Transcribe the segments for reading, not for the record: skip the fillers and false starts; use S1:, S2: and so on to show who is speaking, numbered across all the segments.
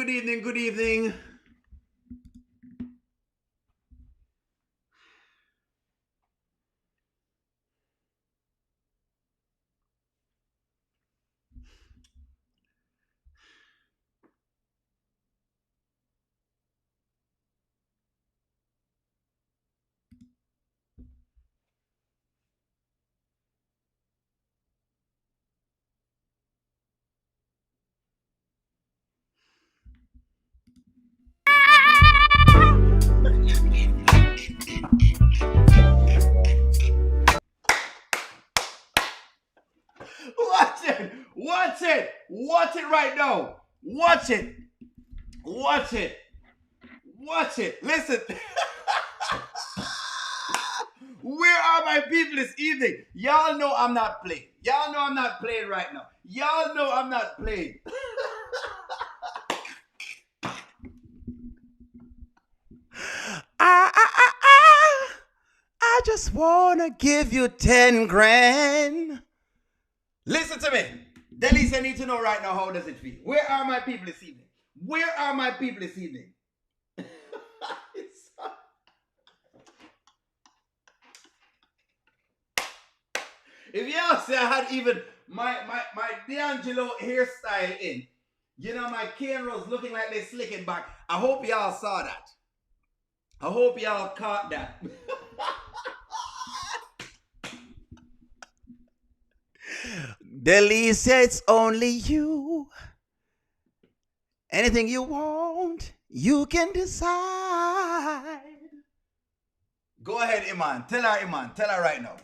S1: good evening, good evening. Watch it, watch it, watch it right now. Watch it, watch it, watch it. Listen. Where are my people this evening? Y'all know I'm not playing. Y'all know I'm not playing right now. Y'all know I'm not playing. I just wanna give you 10 grand. Listen to me. Delicia need to know right now, how does it feel? Where are my people this evening? Where are my people this evening? If y'all say I had even my D'Angelo hairstyle in, you know, my cane rolls looking like they slicking back. I hope y'all saw that. I hope y'all caught that. Delicia, it's only you. Anything you want, you can decide. Go ahead, Iman. Tell her, Iman. Tell her right now.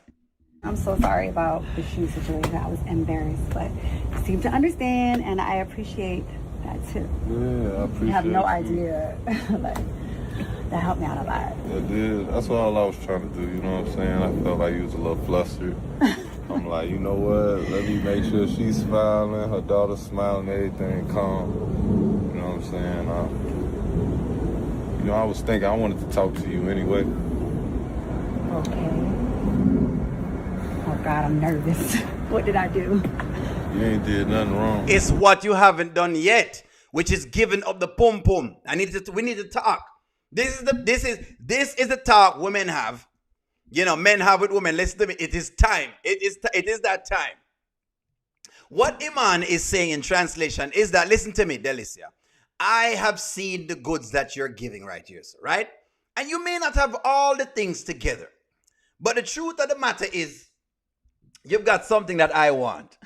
S2: I'm so sorry about the shoe situation. I was embarrassed, but you seem to understand, and I appreciate that too.
S3: Yeah, I appreciate it.
S2: You have no idea. Like, that helped me out a lot.
S3: It did. That's all I was trying to do, you know what I'm saying? I felt like you was a little flustered. I'm like, you know what? Let me make sure she's smiling, her daughter's smiling, everything calm. You know what I'm saying? I was thinking I wanted to talk to you anyway.
S2: Okay. Oh God, I'm nervous. What did I do?
S3: You ain't did nothing wrong.
S1: It's what you haven't done yet, which is giving up the pum pum. We need to talk. This is the talk women have. You know, men have with women. Listen to me. It is time. It is that time. What Iman is saying in translation is that, listen to me, Delicia. I have seen the goods that you're giving right here, sir, right? And you may not have all the things together. But the truth of the matter is, you've got something that I want.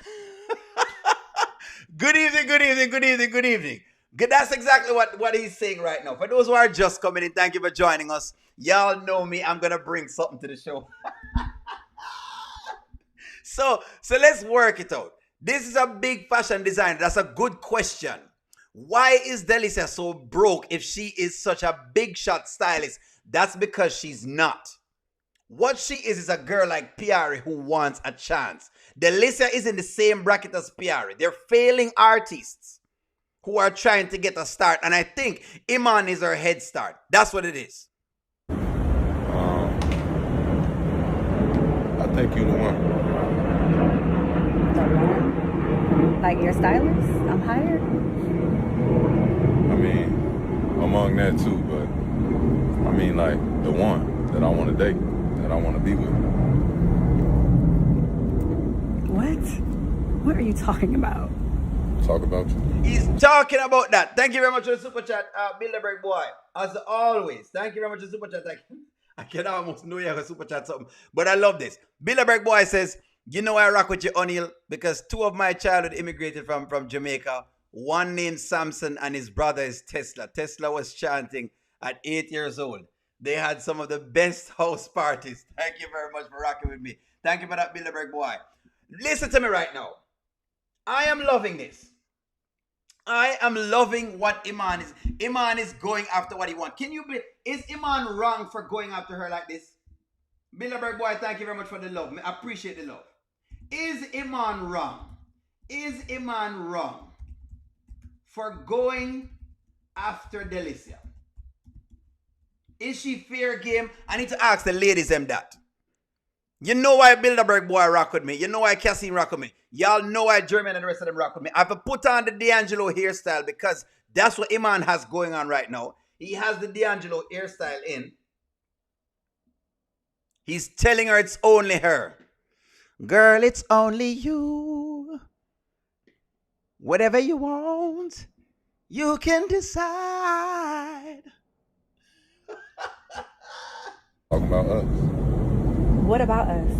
S1: Good evening, good evening, good evening, good evening. That's exactly what he's saying right now. For those who are just coming in, thank you for joining us. Y'all know me. I'm going to bring something to the show. So let's work it out. This is a big fashion designer. That's a good question. Why is Delicia so broke if she is such a big shot stylist? That's because she's not. What she is a girl like Pari who wants a chance. Delicia is in the same bracket as Pari. They're failing artists who are trying to get a start. And I think Iman is her head start. That's what it is.
S3: I think you the one.
S2: The one? Like your stylist? I'm hired?
S3: I mean, among that too, but I mean like the one that I want to date, that I want to be with.
S2: What are you talking about?
S3: Talk about you.
S1: He's talking about that. Thank you very much for the super chat, Bilderberg boy. As always. Thank you very much for the super chat. I can almost know you have a super chat something. But I love this. Bilderberg boy says, you know I rock with you, O'Neal, because two of my childhood immigrated from Jamaica. One named Samson and his brother is Tesla. Tesla was chanting at 8 years old. They had some of the best house parties. Thank you very much for rocking with me. Thank you for that, Bilderberg boy. Listen to me right now. I am loving this. I am loving what Iman is. Iman is going after what he wants. Can you believe? Is Iman wrong for going after her like this? Bilderberg boy, thank you very much for the love. I appreciate the love. Is Iman wrong? Is Iman wrong for going after Delicia? Is she fair game? I need to ask the ladies them that. You know why Bilderberg boy rock with me. You know why Cassie rock with me. Y'all know why Jeremy and the rest of them rock with me. I have to put on the D'Angelo hairstyle because That's what Iman has going on right now. He has the D'Angelo hairstyle in. He's telling her it's only her. Girl, it's only you. Whatever you want, you can decide.
S3: Talking about us.
S2: What about us?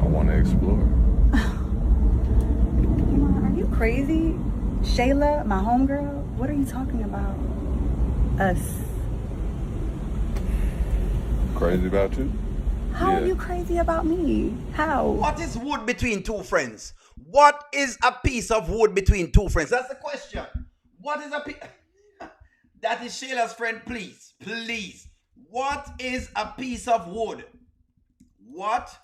S3: I want to explore.
S2: Are you crazy? Shayla, my homegirl, what are you talking about? Us.
S3: Crazy about you?
S2: How are you crazy about me? How?
S1: What is wood between two friends? What is a piece of wood between two friends? That's the question. What is a piece? That is Shayla's friend, please. Please. What is a piece of wood? What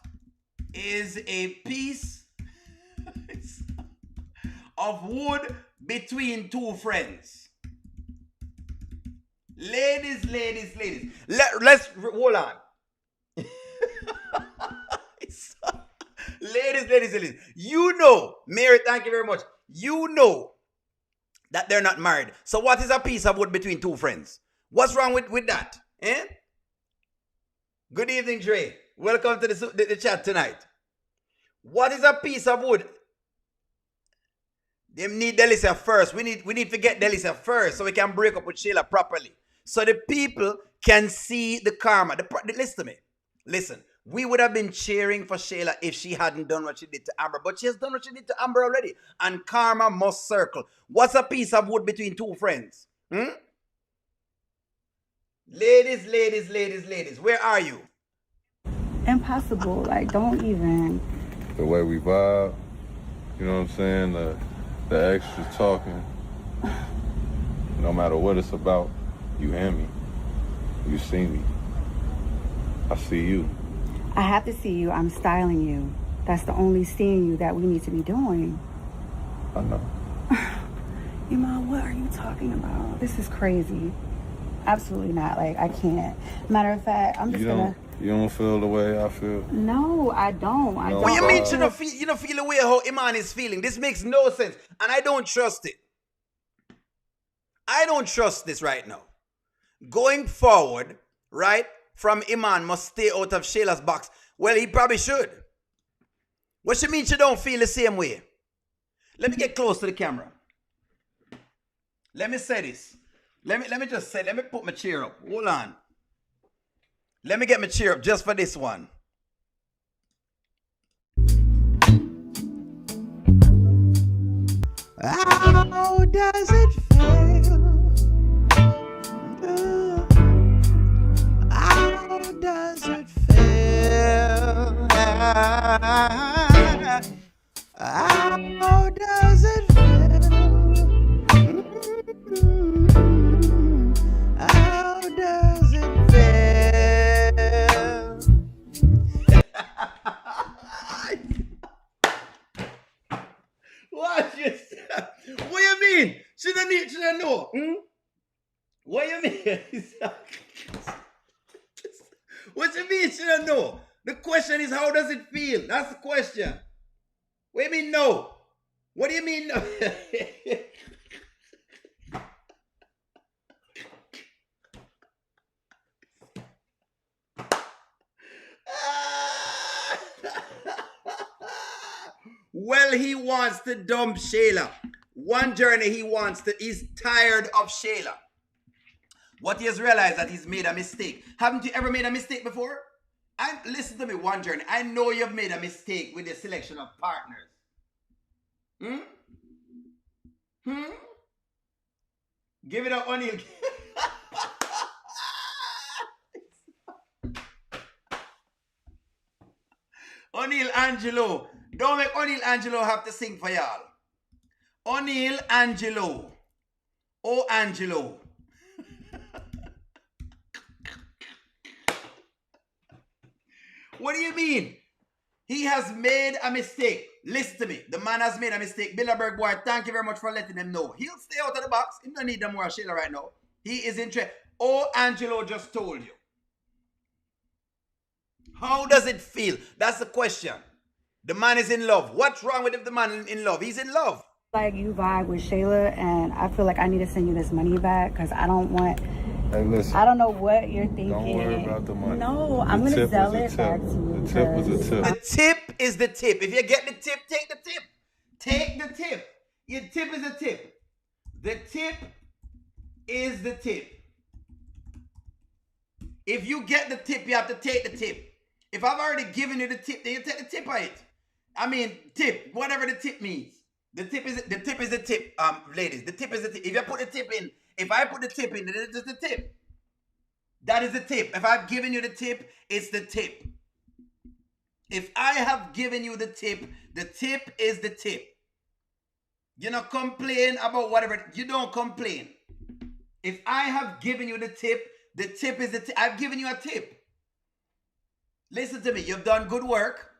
S1: is a piece of wood between two friends? Ladies. Let's hold on. Ladies. You know, Mary, thank you very much. You know that they're not married. So what is a piece of wood between two friends? What's wrong with that? Eh? Good evening, Dre. Welcome to the chat tonight. What is a piece of wood? They need Delicia first. We need to get Delicia first so we can break up with Shayla properly. So the people can see the karma. Listen to me. Listen. We would have been cheering for Shayla if she hadn't done what she did to Amber. But she has done what she did to Amber already. And karma must circle. What's a piece of wood between two friends? Ladies. Where are you?
S2: Impossible. Like, don't even.
S3: The way we vibe, you know what I'm saying? The extra talking. No matter what it's about, you hear me. You see me. I see you.
S2: I have to see you. I'm styling you. That's the only seeing you that we need to be doing.
S3: I know.
S2: Iman, what are you talking about? This is crazy. Absolutely not. Like, I can't. Matter of fact, I'm just gonna...
S3: You don't feel the way I feel?
S2: No, I don't. I don't.
S1: What you mean you don't feel the way how Iman is feeling? This makes no sense. And I don't trust it. I don't trust this right now. Going forward, right, from Iman must stay out of Shayla's box. Well, he probably should. What you mean you don't feel the same way? Let me get close to the camera. Let me say this. Let me put my chair up. Hold on. Let me get my chair up just for this one. How does it feel? How does it feel? How does it feel? How does it feel? What you mean? Should I know? What you mean? What you mean should I know? The question is how does it feel? That's the question. What do you mean no? What do you mean no? Well, he wants to dump Shayla. One journey he's tired of Shayla. What he has realized that he's made a mistake. Haven't you ever made a mistake before? And listen to me, one journey. I know you've made a mistake with the selection of partners. Give it up, O'Neal. O'Neal Angelo. Don't make O'Neal Angelo have to sing for y'all. O'Neal Angelo. Oh, Angelo. What do you mean? He has made a mistake. Listen to me. The man has made a mistake. Bilderberg boy, thank you very much for letting him know. He'll stay out of the box. He don't need no more Shayla right now. He is interested. Oh, Angelo just told you. How does it feel? That's the question. The man is in love. What's wrong with if the man is in love? He's in love.
S2: like you vibe with Shayla, and I feel like I need to send you this money back because I don't want.
S3: Hey, listen.
S2: I don't know what you're thinking.
S3: Don't worry about the money.
S2: No, I'm gonna sell it back to you.
S3: The tip was a tip.
S1: The tip is the tip. If you get the tip, take the tip. Take the tip. Your tip is a tip. The tip is the tip. If you get the tip, you have to take the tip. If I've already given you the tip, then you take the tip of it. I mean, tip, whatever the tip means. The tip is the tip, ladies. The tip is the tip. If you put the tip in, if I put the tip in, then it's the tip. That is the tip. If I've given you the tip, it's the tip. If I have given you the tip is the tip. You don't complain about whatever. You don't complain. If I have given you the tip is the tip. I've given you a tip. Listen to me. You've done good work,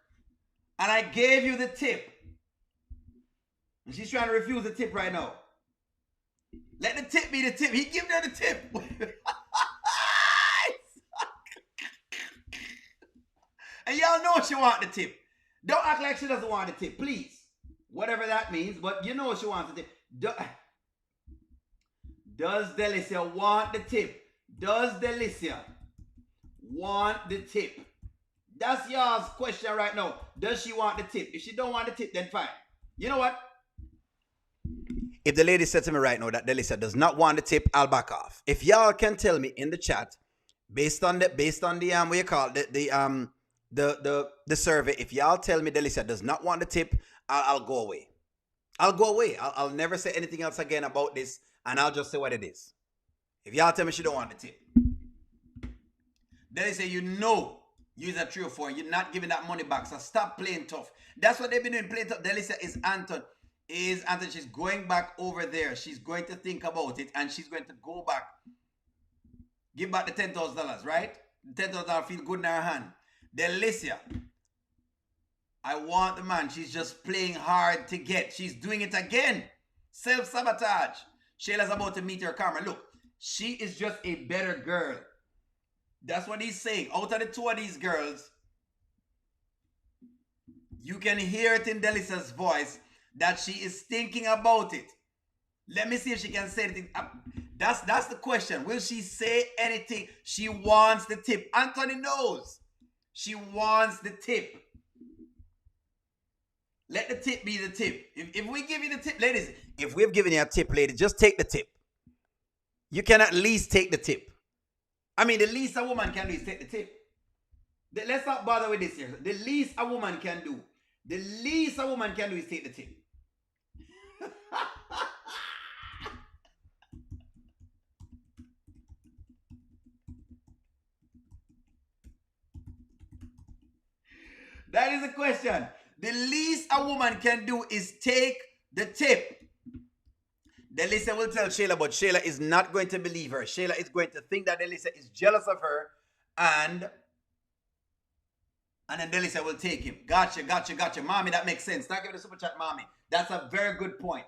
S1: and I gave you the tip. And she's trying to refuse the tip right now. Let the tip be the tip. He giving her the tip. And y'all know she want the tip. Don't act like she doesn't want the tip, please. Whatever that means, but you know she wants the tip. Does Delicia want the tip? Does Delicia want the tip? That's y'all's question right now. Does she want the tip? If she don't want the tip, then fine. You know what? If the lady said to me right now that Delicia does not want the tip, I'll back off. If y'all can tell me in the chat, based on the what you call it, the survey, if y'all tell me Delicia does not want the tip, I'll go away. I'll go away. I'll never say anything else again about this, and I'll just say what it is. If y'all tell me she don't want the tip, Delicia, you know, use a 3 or 4. You're not giving that money back, so stop playing tough. That's what they've been doing, playing tough. Delicia is Anton. She's going back over there. She's going to think about it, and she's going to go back. Give back the $10,000, right? The $10,000 feel good in her hand. Delicia, I want the man. She's just playing hard to get. She's doing it again. Self-sabotage. Shayla's about to meet her karma. Look, she is just a better girl. That's what he's saying. Out of the two of these girls, you can hear it in Delicia's voice that she is thinking about it. Let me see if she can say anything. That's the question. Will she say anything? She wants the tip. Anthony knows. She wants the tip. Let the tip be the tip. If we give you the tip, ladies, if we've given you a tip, ladies, just take the tip. You can at least take the tip. I mean, the least a woman can do is take the tip. Let's not bother with this here. The least a woman can do. The least a woman can do is take the tip. That is the question. The least a woman can do is take the tip. Delicia will tell Shayla, but Shayla is not going to believe her. Shayla is going to think that Delicia is jealous of her, and then Delicia will take him. Gotcha. Mommy, that makes sense. Thank you for the super chat, Mommy. That's a very good point.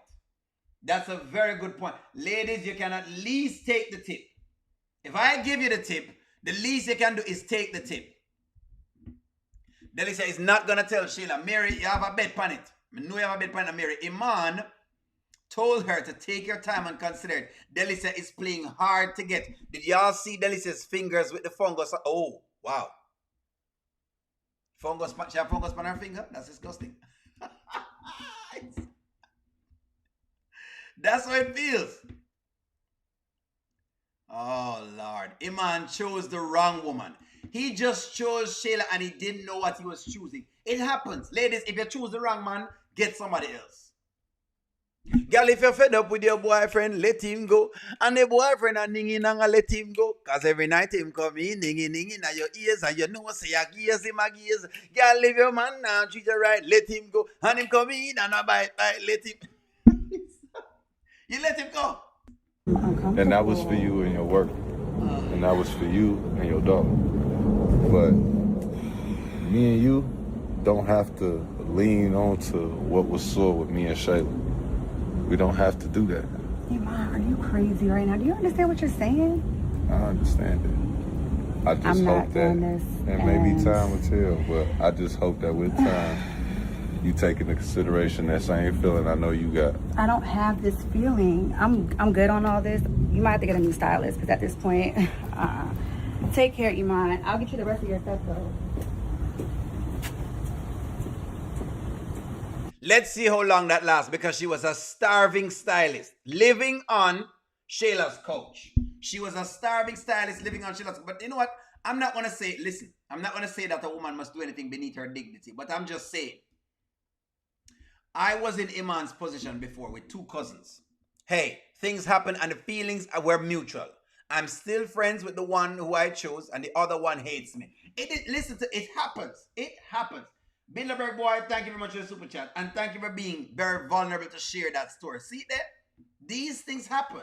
S1: That's a very good point. Ladies, you can at least take the tip. If I give you the tip, the least you can do is take the tip. Delicia is not going to tell Shayla, Mary, you have a bet on it. I know you have a bet on it, Mary. Iman told her to take your time and consider it. Delicia is playing hard to get. Did y'all see Delicia's fingers with the fungus? Oh, wow. Fungus, she have fungus on her finger? That's disgusting. That's how it feels. Oh, Lord. Iman chose the wrong woman. He just chose Shayla and he didn't know what he was choosing. It happens. Ladies, if you choose the wrong man, get somebody else. Girl, if you're fed up with your boyfriend, let him go. And the boyfriend and ninging and let him go. Because every night him come in, ninging in your ears, and you know, say, I gears him, I gears. Girl, leave your man now, treat you right, let him go. And him come in and I bite, let him. You let him go.
S3: And that was for you and your work. And that was for you and your daughter. But me and you don't have to lean on to what was sore with me and Shayla. We don't have to do that.
S2: Iman, are you crazy right now? Do you understand what you're saying?
S3: I understand it. I just hope that, and maybe time will tell, but I just hope that with time, you take into consideration that same feeling I know you got?
S2: I don't have this feeling. I'm good on all this. You might have to get a new stylist because at this point, take care, Iman. I'll get you the rest of your stuff though.
S1: Let's see how long that lasts, because she was a starving stylist living on Shayla's couch. She was a starving stylist living on Shayla's couch. But you know what? I'm not going to say, listen, I'm not going to say that a woman must do anything beneath her dignity, but I'm just saying. I was in Iman's position before with 2 cousins. Hey, things happen and the feelings were mutual. I'm still friends with the one who I chose and the other one hates me. Listen to it happens. It happens. Bilderberg boy, thank you very much for the super chat. And thank you for being very vulnerable to share that story. See that? These things happen.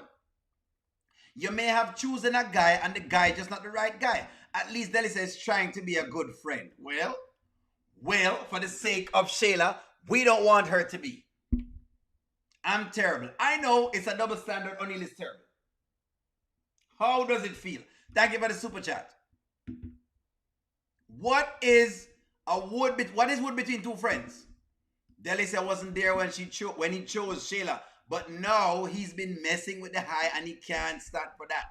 S1: You may have chosen a guy and the guy just not the right guy. At least Delicia is trying to be a good friend. Well, for the sake of Shayla, we don't want her to be. I'm terrible. I know it's a double standard. O'Neil is terrible. How does it feel? Thank you for the super chat. What is wood between 2 friends? Delicia wasn't there when he chose Shayla, but now he's been messing with the high and he can't stand for that.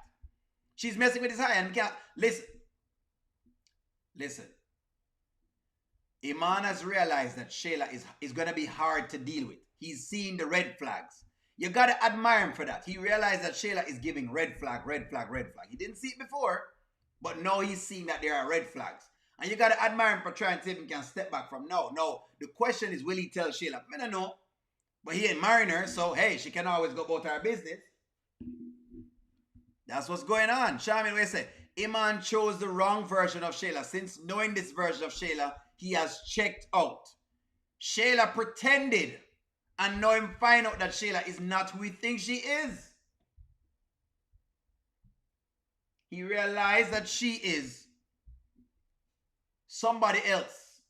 S1: She's messing with his high and he can't. Listen. Iman has realized that Shayla is going to be hard to deal with. He's seeing the red flags. You got to admire him for that. He realized that Shayla is giving red flag. He didn't see it before, but now he's seeing that there are red flags. And you got to admire him for trying to see if he can step back from no. The question is, will he tell Shayla? I don't know. But he ain't marrying her, so hey, she can always go about her business. That's what's going on. Shaman, what you say? Iman chose the wrong version of Shayla. Since knowing this version of Shayla, he has checked out. Shayla pretended, and now him find out that Shayla is not who he thinks she is. He realized that she is somebody else.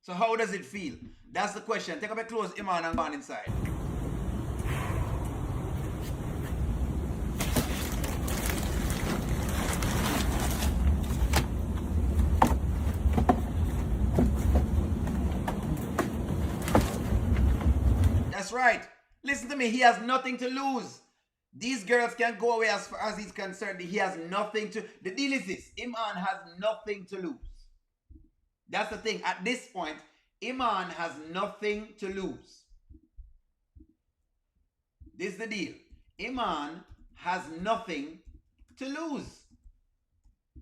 S1: So how does it feel? That's the question. Take up your clothes, Iman, and go on inside. That's right. Listen to me. He has nothing to lose. These girls can go away as far as he's concerned. He has nothing to... The deal is this. Iman has nothing to lose. That's the thing. At this point, Iman has nothing to lose. This is the deal. Iman has nothing to lose.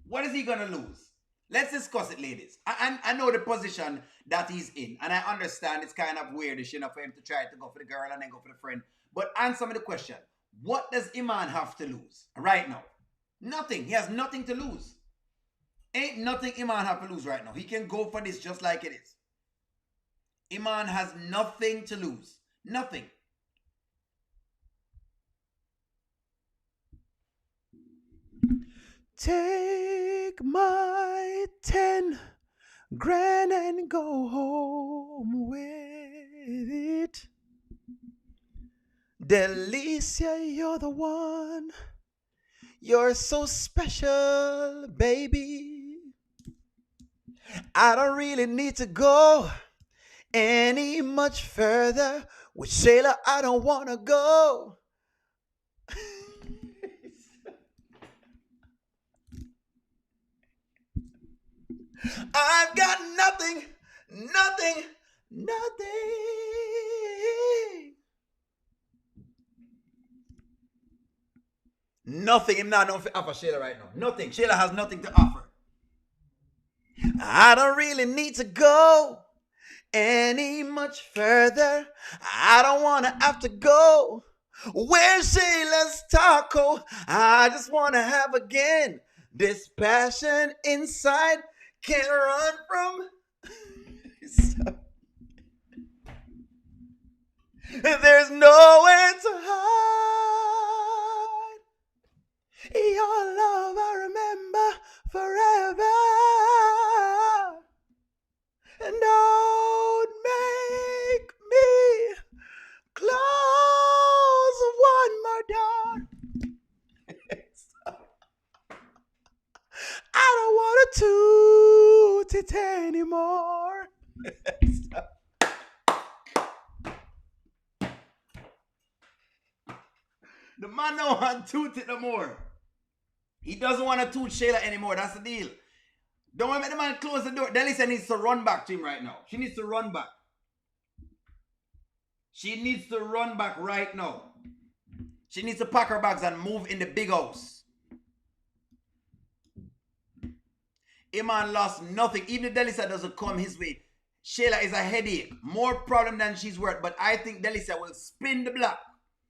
S1: What is he going to lose? Let's discuss it, ladies. I know the position that he's in. And I understand it's kind of weirdish, for him to try to go for the girl and then go for the friend. But answer me the question. What does Iman have to lose right now? Nothing. He has nothing to lose. Ain't nothing Iman have to lose right now. He can go for this just like it is. Iman has nothing to lose. Nothing. Take my 10 grand and go home with it. Delicia, you're the one. You're so special, baby. I don't really need to go any much further. With Shayla, I don't want to go. I've got nothing. Nothing. I'm not to offer Shayla right now. Nothing. Shayla has nothing to offer. I don't really need to go any much further. I don't want to have to go where Shayla's taco. I just want to have again this passion inside. Can't run from. There's nowhere to hide. Your love I remember forever. And don't make me close one more door. I don't want to toot it it anymore. The man don't want to toot it no more. He doesn't want to toot Shayla anymore. That's the deal. Don't want to make the man close the door. Delicia needs to run back to him right now. She needs to run back. She needs to run back right now. She needs to pack her bags and move in the big house. Iman lost nothing. Even if Delicia doesn't come his way, Shayla is a headache. More problem than she's worth. But I think Delicia will spin the block.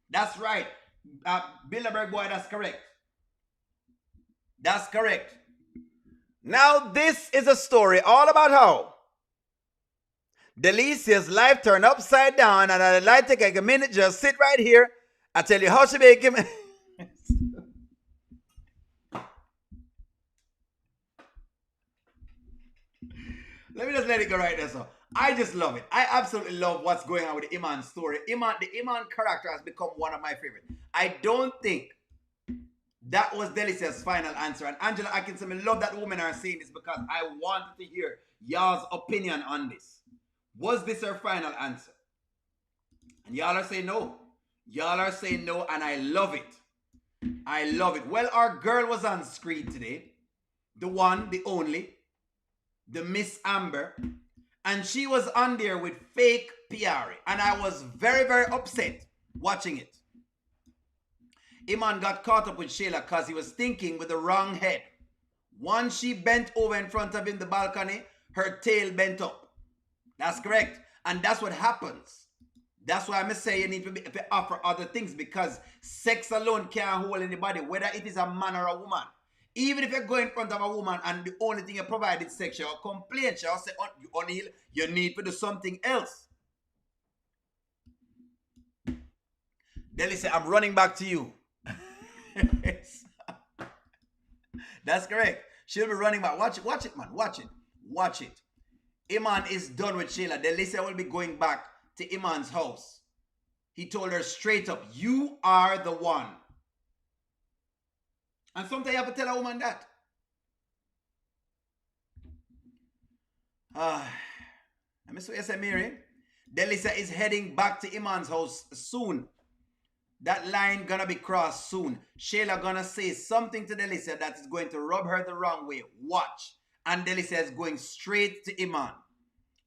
S1: That's right. Bilderberg boy, that's correct. That's correct. Now this is a story all about how Delicia's life turned upside down, and I'd like to take a minute, just sit right here. I tell you how she make him. Let me just let it go right there. So I just love it. I absolutely love what's going on with the Iman story. The Iman character has become one of my favorites. I don't think that was Delicia's final answer. And Angela Atkinson, I love that women are saying this because I wanted to hear y'all's opinion on this. Was this her final answer? And y'all are saying no. Y'all are saying no, and I love it. I love it. Well, our girl was on screen today. The one, the only, the Miss Amber. And she was on there with fake Pari. And I was very, very upset watching it. Iman got caught up with Shayla because he was thinking with the wrong head. Once she bent over in front of him, the balcony, her tail bent up. That's correct. And that's what happens. That's why I must say you need to offer other things, because sex alone can't hold anybody, whether it is a man or a woman. Even if you go in front of a woman and the only thing you provide is sex, she'll complain, she'll say, you need to do something else. Delicia, I'm running back to you. That's correct. She'll be running back. Watch it, man. Watch it. Iman is done with Shayla. Delicia will be going back to Iman's house. He told her straight up, you are the one. And sometimes you have to tell a woman that. Let me see what you say, Mary. Delicia is heading back to Iman's house soon. That line gonna be crossed soon. Shayla gonna say something to Delicia that is going to rub her the wrong way. Watch. And Delicia is going straight to Iman.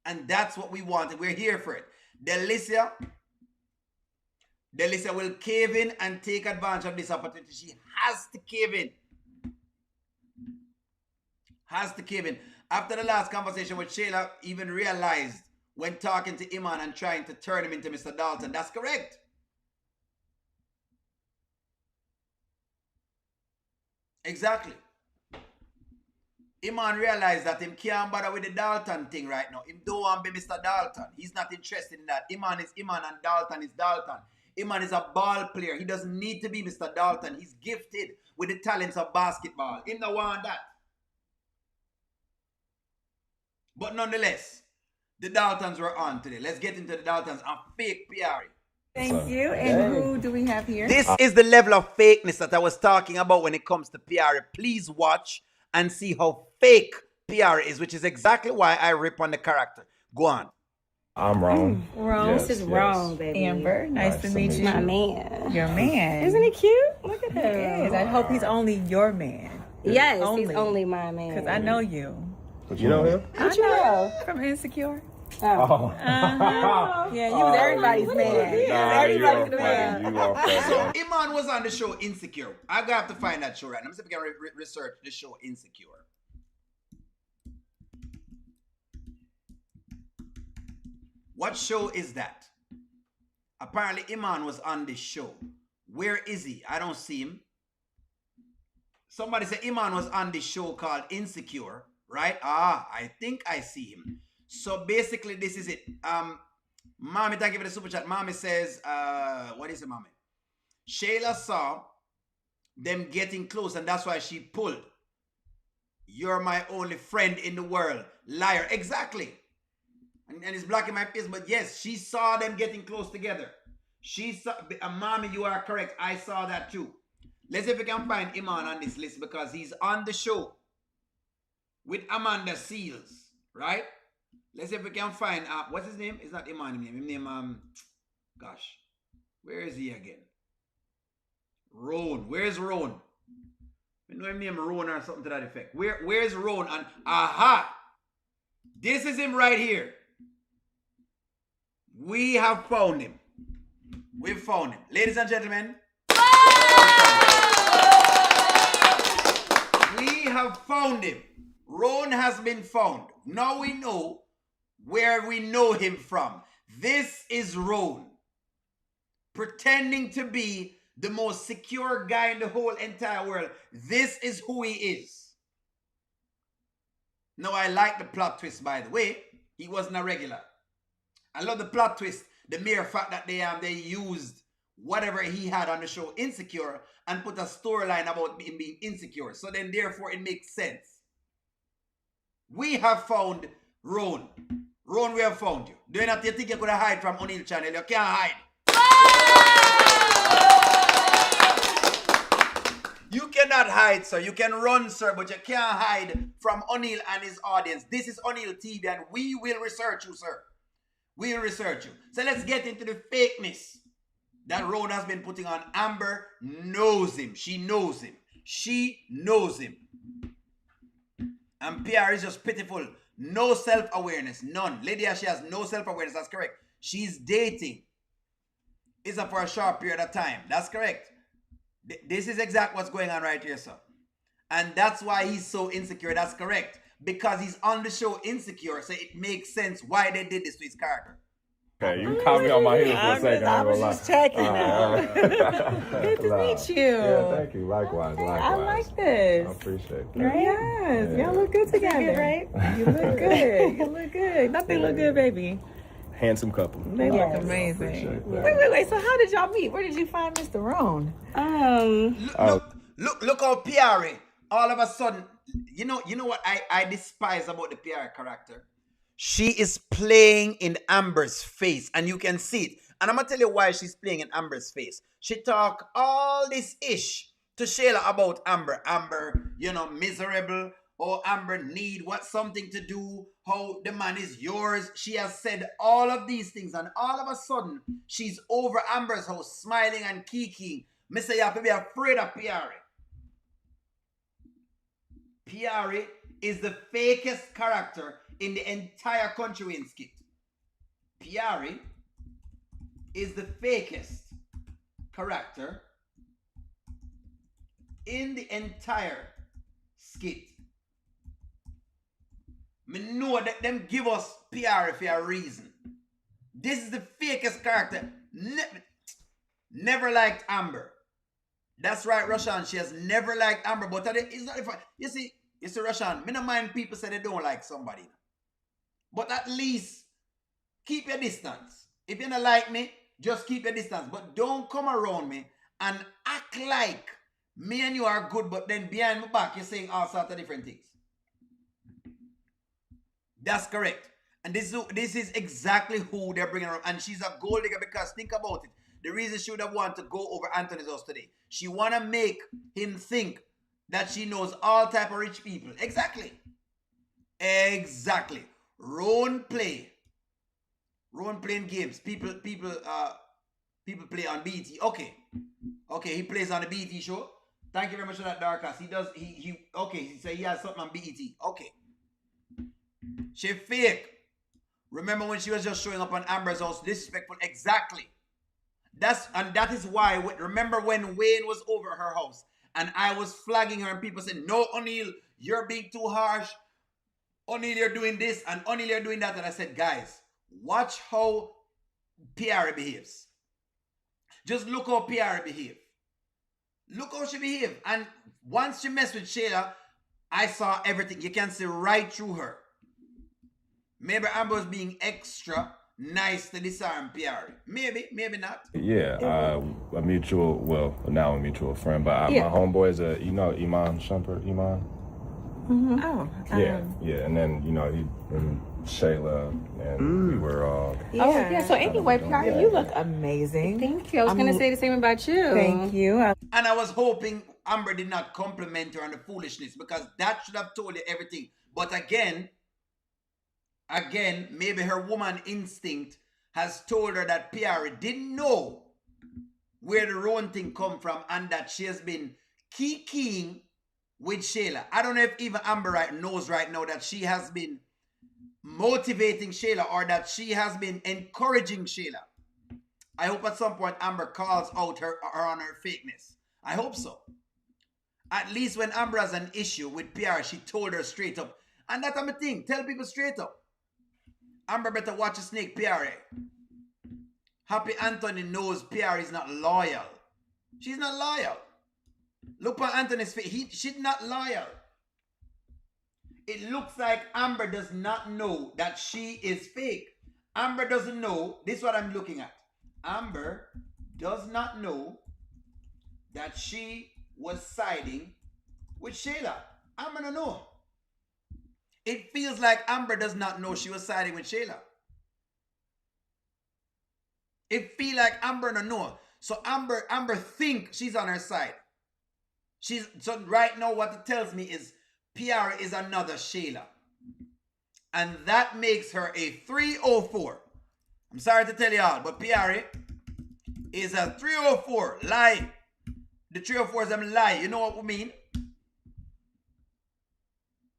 S1: And that's what we wanted. We're here for it. Delicia will cave in and take advantage of this opportunity. She has to cave in. Has to cave in. After the last conversation with Shayla even realized when talking to Iman and trying to turn him into Mr. Dalton. That's correct. Exactly. Iman realized that him can't bother with the Dalton thing right now. Him don't want to be Mr. Dalton. He's not interested in that. Iman is Iman and Dalton is Dalton. Iman is a ball player. He doesn't need to be Mr. Dalton. He's gifted with the talents of basketball. Him don't want that. But nonetheless, the Daltons were on today. Let's get into the Daltons and fake Pari.
S2: Thank you. And who do we have here?
S1: This is the level of fakeness that I was talking about when it comes to Pari. Please watch and see how fake Pari is, which is exactly why I rip on the character. Go on.
S3: I'm Rone.
S2: Rone.
S3: Yes,
S2: This is
S3: yes.
S2: Rone, baby.
S4: Amber, nice to meet you.
S2: My man.
S4: Your man.
S2: Isn't he cute? Look at
S4: He
S2: him.
S4: is. I hope he's only your man.
S2: Yes, he's
S4: Only.
S2: only my man.
S4: Because I know you.
S3: You know him?
S2: How'd you know?
S4: From Insecure.
S2: Oh.
S4: Uh-huh. Yeah, you was everybody's man. You was everybody's man.
S3: You are funny.
S1: So Iman was on the show Insecure. I'm gonna have to find that show right now. Let me see if I can research the show Insecure. What show is that? Apparently Iman was on this show. Where is he? I don't see him. Somebody said Iman was on this show called Insecure, right? I think I see him. So basically this is it. Mommy, thank you for the super chat. Mommy says, what is it, Mommy? Shayla saw them getting close and that's why she pulled. You're my only friend in the world. Liar. Exactly. And it's black in my face, but yes, she saw them getting close together. She saw, Mommy, you are correct. I saw that too. Let's see if we can find Iman on this list because he's on the show with Amanda Seals. right? Let's see if we can find, what's his name? It's not Iman, his name, gosh, where is he again? Rone. Where's Rone? I know him name Rone or something to that effect. Where's Rone? And aha! This is him right here. We have found him. We've found him. Ladies and gentlemen. We have found him. Rone has been found. Now we know where we know him from. This is Rone. Pretending to be the most secure guy in the whole entire world. This is who he is. Now, I like the plot twist, by the way. He wasn't a regular. I love the plot twist. The mere fact that they used whatever he had on the show, Insecure, and put a storyline about him being insecure. So then, therefore, it makes sense. We have found Rone. Rone, we have found you. Do you not think you could hide from O'Neill channel? You can't hide. You cannot hide, sir. You can run, sir, but you can't hide from O'Neill and his audience. This is O'Neill TV, and we will research you, sir. We will research you. So let's get into the fakeness that Rone has been putting on. Amber knows him. She knows him. She knows him. And PR is just pitiful. No self-awareness. None. Lydia, she has no self-awareness. That's correct. She's dating. It's up for a short period of time. That's correct. This is exactly what's going on right here, sir. And that's why he's so insecure. That's correct. Because he's on the show Insecure, so it makes sense why they did this to his character.
S3: Okay, you caught me on my heels for a second.
S4: I was just checking out. Good to meet you.
S3: Yeah, thank you. Likewise,
S4: Okay,
S3: likewise.
S4: I like this.
S3: I appreciate it.
S4: Right? Yes,
S3: Yeah.
S4: y'all look good together.
S2: Good, right?
S4: You look good. You look good. Nothing look good, baby.
S3: Handsome couple.
S4: They
S2: Yes.
S4: look amazing.
S3: Appreciate that.
S4: Wait. So how did y'all meet? Where did you find Mr. Rone?
S1: Look how Pari, all of a sudden, you know what I despise about the Pari character? She is playing in Amber's face, and you can see it. And I'm going to tell you why she's playing in Amber's face. She talk all this ish to Shayla about Amber. Amber, miserable. Oh, Amber need something to do. How the man is yours. She has said all of these things, and all of a sudden, she's over Amber's house, smiling and kikiing. Me say you have to be afraid of Pari. Pari is the fakest character in the entire Kountry Wayne skit. Pari is the fakest character in the entire skit. Me know that them give us Pari for a reason. This is the fakest character. Never liked Amber. That's right, Roshan. She has never liked Amber. But it's not if you see, Roshan, me don't mind people say they don't like somebody. But at least keep your distance. If you don't like me, just keep your distance. But don't come around me and act like me and you are good, but then behind my back, you're saying all sorts of different things. That's correct. And this is exactly who they're bringing around. And she's a gold digger because think about it. The reason she would have wanted to go over Anthony's house today. She want to make him think that she knows all type of rich people. Exactly. Exactly. Rone playing games. People play on BT. Okay, he plays on the BT show. Thank you very much for that, Darkas. He said he has something on BT. Okay. She fake. Remember when she was just showing up on Amber's house, disrespectful. Exactly. That is why. Remember when Wayne was over her house and I was flagging her and people said, "No, O'Neill, you're being too harsh. O'Neill, you're doing this, and O'Neill, you're doing that." And I said, guys, watch how Pari behaves. Just look how Pari behave. Look how she behave. And once she messed with Shayla, I saw everything. You can see right through her. Maybe Amber was being extra nice to disarm Pari. Maybe not.
S3: Yeah, a mutual friend. But my homeboy is Iman Shumpert, Iman.
S4: Mm-hmm. Oh.
S3: Yeah, and then he and Shayla and we were all.
S4: Yeah. So anyway, Pari, you look amazing.
S2: Thank you. I was going to say the same about you.
S4: Thank you.
S1: And I was hoping Amber did not compliment her on the foolishness because that should have told you everything. But again, again, maybe her woman instinct has told her that Pari didn't know where the Rone thing come from and that she has been keying with Shayla. I don't know if even Amber knows right now that she has been motivating Shayla or that she has been encouraging Shayla. I hope at some point Amber calls out her on her fakeness. I hope so. At least when Amber has an issue with Pari, she told her straight up. And that's my thing. Tell people straight up. Amber better watch a snake, Pari. Happy Anthony knows Pari is not loyal. She's not loyal. Look at Anthony's face. She's not loyal. It looks like Amber does not know that she is fake. Amber doesn't know. This is what I'm looking at. Amber does not know that she was siding with Shayla. Amber don't know. It feels like Amber does not know she was siding with Shayla. It feels like Amber don't know. So Amber thinks she's on her side. So right now what it tells me is Pari is another Shayla. And that makes her a 304. I'm sorry to tell y'all, but Pari is a 304. Lie. The 304s them lie. You know what we mean?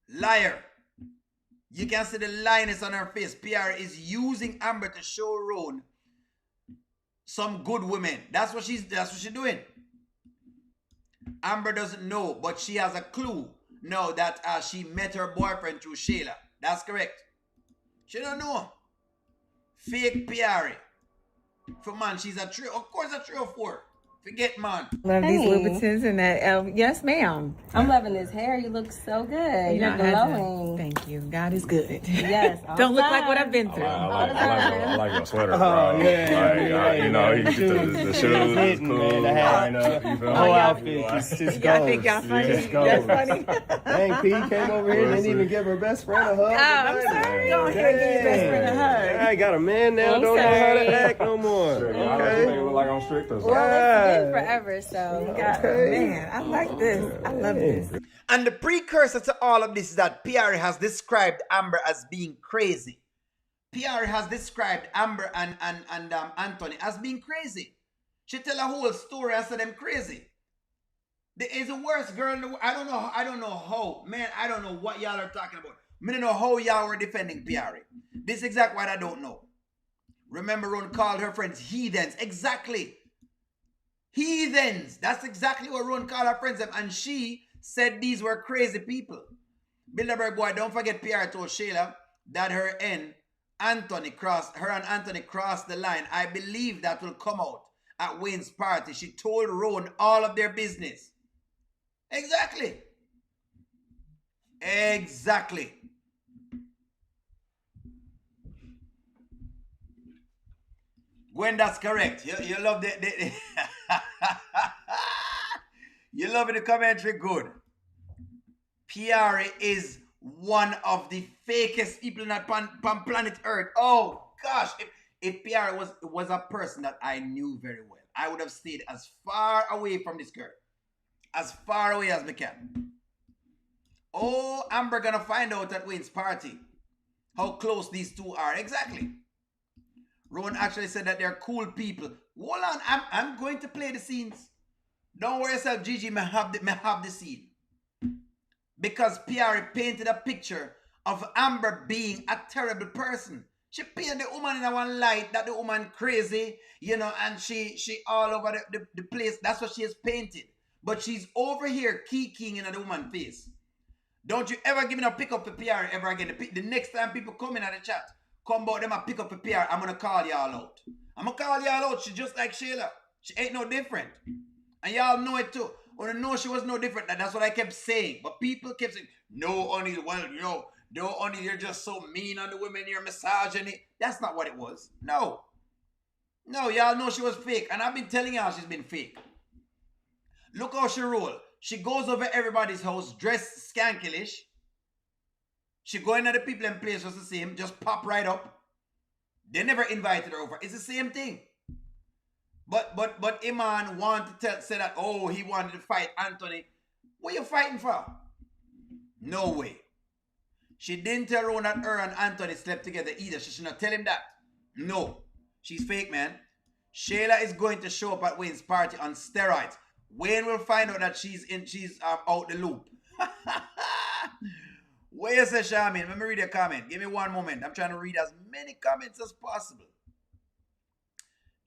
S1: Liar. You can see the lioness on her face. Pari is using Amber to show Rone some good women. That's what she's doing. Amber doesn't know, but she has a clue now that she met her boyfriend through Shayla. That's correct. She don't know. Fake Pari. For man, she's a 3. Of course, a 304. Forget man.
S4: Love these Louboutins and that. Yes, ma'am.
S5: I'm loving this hair. You look so good. You're glowing.
S4: Thank you. God is good.
S5: Yes.
S4: Don't look like what I've been through.
S6: I like your sweater, bro. You know, you get the shoes, it's cool. The whole outfit just goes.
S4: I think y'all funny. That's funny.
S7: Dang, P came over here and didn't even give her best friend a hug.
S4: Oh, I'm sorry. Go ahead and give your best friend a hug.
S7: I got a man now. Don't know how to act no more.
S6: Okay. I look like I'm strict or something.
S5: Well, it's been forever, so.
S4: Man, I like this. I love this.
S1: And the precursor to all of this is that Pari has described Amber as being crazy. Pari has described Amber and Anthony as being crazy. She tell a whole story as to them crazy. There is the worst girl in the world. I don't know how. Man, I don't know what y'all are talking about. I don't know how y'all were defending Pari. This is exactly what I don't know. Remember, Rone called her friends heathens. Exactly. Heathens. That's exactly what Rone called her friends. And she said these were crazy people. Bilderberg boy, don't forget Pari told Shayla that her and Anthony crossed the line. I believe that will come out at Wayne's party. She told Rone all of their business. Exactly. Exactly. Gwen, that's correct. You love the you love the commentary. Good. Pari is one of the fakest people on planet Earth. Oh gosh, if Pari was a person that I knew very well, I would have stayed as far away from this girl, as far away as I can. Oh, Amber gonna find out at Wayne's party how close these two are. Exactly. Rone actually said that they're cool people. Hold on, I'm going to play the scenes. Don't worry yourself, Gigi, may have the scene. Because Pari painted a picture of Amber being a terrible person. She painted the woman in one light, that the woman crazy, you know, and she all over the place. That's what she has painted. But she's over here keying in the woman's face. Don't you ever give me a pick up for Pari ever again. The next time people come in at the chat, come about them and pick up for Pari, I'm going to call y'all out. I'm going to call y'all out. She's just like Shayla. She ain't no different. And y'all know it too. When I know she was no different, that's what I kept saying. But people kept saying, no, honey, well, you know, no, honey, you're just so mean on the women, you're misogyny. That's not what it was. No. No, y'all know she was fake. And I've been telling y'all she's been fake. Look how she roll. She goes over everybody's house, dressed skankilish. She go into the people in place just the same, just pop right up. They never invited her over. It's the same thing. But Iman wanted to say that, oh, he wanted to fight Anthony. What are you fighting for? No way. She didn't tell Rone that her and Anthony slept together either. She should not tell him that. No. She's fake, man. Shayla is going to show up at Wayne's party on steroids. Wayne will find out that she's out the loop. What you say, Shamin? Let me read your comment. Give me one moment. I'm trying to read as many comments as possible.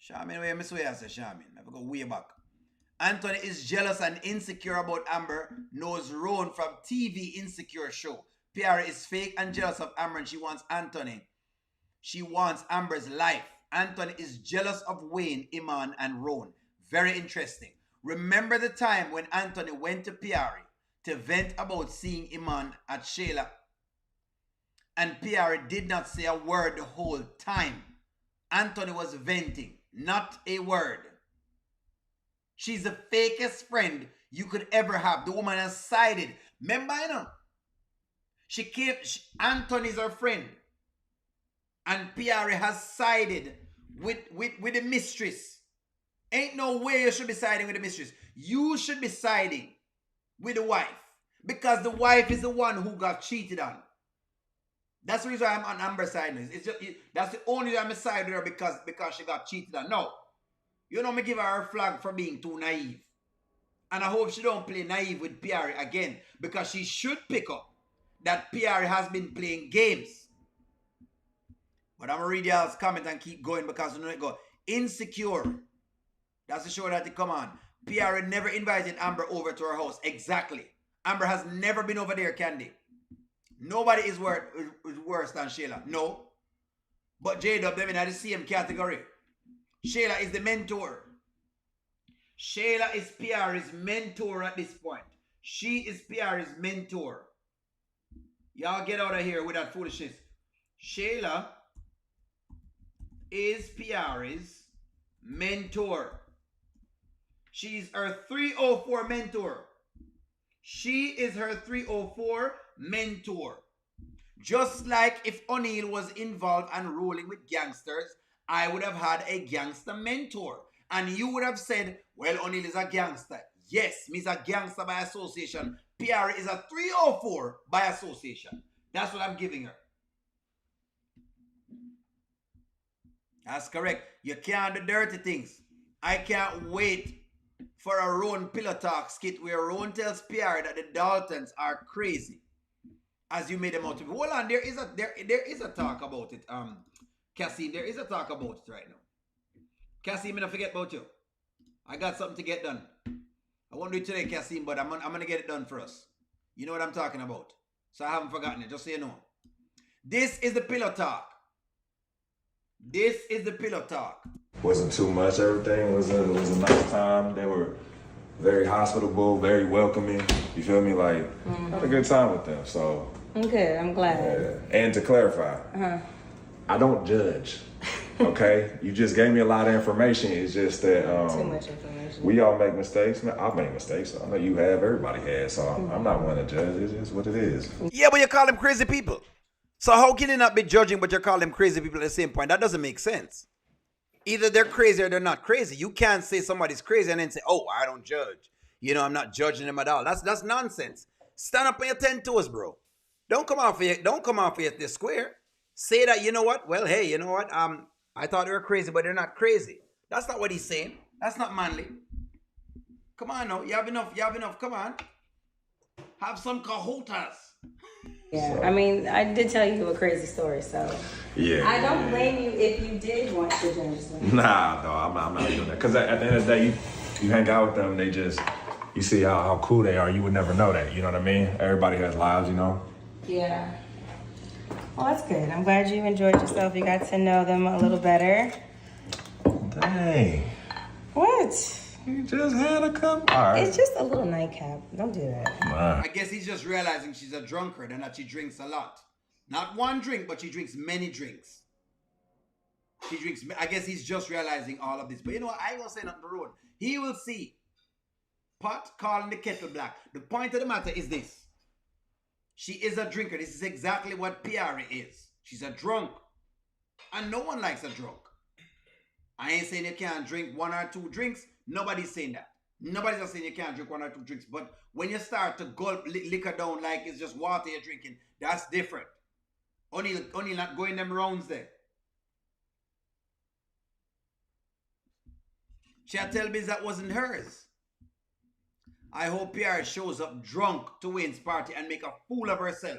S1: Shamin, where you say, Shamin? I have to go way back. Anthony is jealous and insecure about Amber. Knows Rone from TV Insecure show. Pari is fake and jealous of Amber and she wants Anthony. She wants Amber's life. Anthony is jealous of Wayne, Iman, and Rone. Very interesting. Remember the time when Anthony went to Pari to vent about seeing Iman at Shayla, and Pari did not say a word the whole time. Anthony was venting, not a word. She's the fakest friend you could ever have. The woman has sided. Remember, you know? Anthony's her friend. And Pari has sided with the mistress. Ain't no way you should be siding with the mistress. You should be siding with the wife. Because the wife is the one who got cheated on. That's the reason why I'm on Amber's side. That's the only reason I'm side with her because she got cheated on. No. You know me give her a flag for being too naive. And I hope she don't play naive with Pari again. Because she should pick up that Pari has been playing games. But I'm going to read y'all's comment and keep going because we know it go. Insecure. That's the show that it come on. Pari never invited Amber over to her house. Exactly. Amber has never been over there, Candy. Nobody is worse than Shayla. No. But J-Dub, them in the same category. Shayla is the mentor. Shayla is Pari's mentor at this point. She is Pari's mentor. Y'all get out of here with that foolishness. Shayla is Pari's mentor. She's her 304 mentor. She is her 304 mentor. Just like if O'Neal was involved and rolling with gangsters, I would have had a gangster mentor. And you would have said, well, O'Neal is a gangster. Yes, me's a gangster by association. Pari is a 304 by association. That's what I'm giving her. That's correct. You can't do dirty things. I can't wait for a Rone pillow talk skit where Rone tells Pari that the Daltons are crazy. As you made them out to be. Hold on, there is a talk about it. Cassim, there is a talk about it right now. Cassim, don't forget about you. I got something to get done. I won't do it today, Cassim, but I'm gonna get it done for us. You know what I'm talking about. So I haven't forgotten it, just so you know. This is the pillow talk. This is the pillow talk.
S8: Wasn't too much. Everything was a nice time. They were very hospitable, very welcoming. You feel me? Like, had a good time with them. So
S5: Good, I'm glad.
S8: Yeah. And to clarify, I don't judge. Okay, you just gave me a lot of information. It's just that
S5: Too much information.
S8: we all make mistakes. I make mistakes. I know you have. Everybody has. So I'm not one to judge. It's just what it is.
S1: Yeah, but you call them crazy people. So how can you not be judging, but you call them crazy people at the same point? That doesn't make sense. Either they're crazy or they're not crazy. You can't say somebody's crazy and then say, "Oh, I don't judge." You know, I'm not judging them at all. That's nonsense. Stand up on your 10 toes, bro. Don't come off the square. Say that, you know what? Well, hey, you know what? I thought they were crazy, but they're not crazy. That's not what he's saying. That's not manly. Come on now. You have enough. Come on. Have some cahotas.
S5: Yeah, I mean, I did tell you a crazy story, so.
S8: Yeah.
S5: I don't blame you if you did want to judge them.
S8: Nah, no, I'm not doing that. Because at the end of the day, you hang out with them, they just, you see how cool they are. You would never know that. You know what I mean? Everybody has lives, you know?
S5: Yeah. Well, that's good. I'm glad you enjoyed yourself. You got to know them a little better.
S8: Dang.
S5: What?
S8: You just had a cup. All right.
S5: It's just a little nightcap. Don't do that.
S1: I guess he's just realizing she's a drunkard and that she drinks a lot. Not one drink, but she drinks many drinks. I guess he's just realizing all of this. But you know what? I ain't gonna say nothing to Rone. He will see. Pot calling the kettle black. The point of the matter is this. She is a drinker. This is exactly what Pari is. She's a drunk. And no one likes a drunk. I ain't saying you can't drink 1 or 2 drinks. Nobody's saying that. Nobody's just saying you can't drink 1 or 2 drinks. But when you start to gulp liquor down like it's just water you're drinking, that's different. Only not going them rounds there. She had tell Biz that wasn't hers. I hope Pari shows up drunk to Wayne's party and make a fool of herself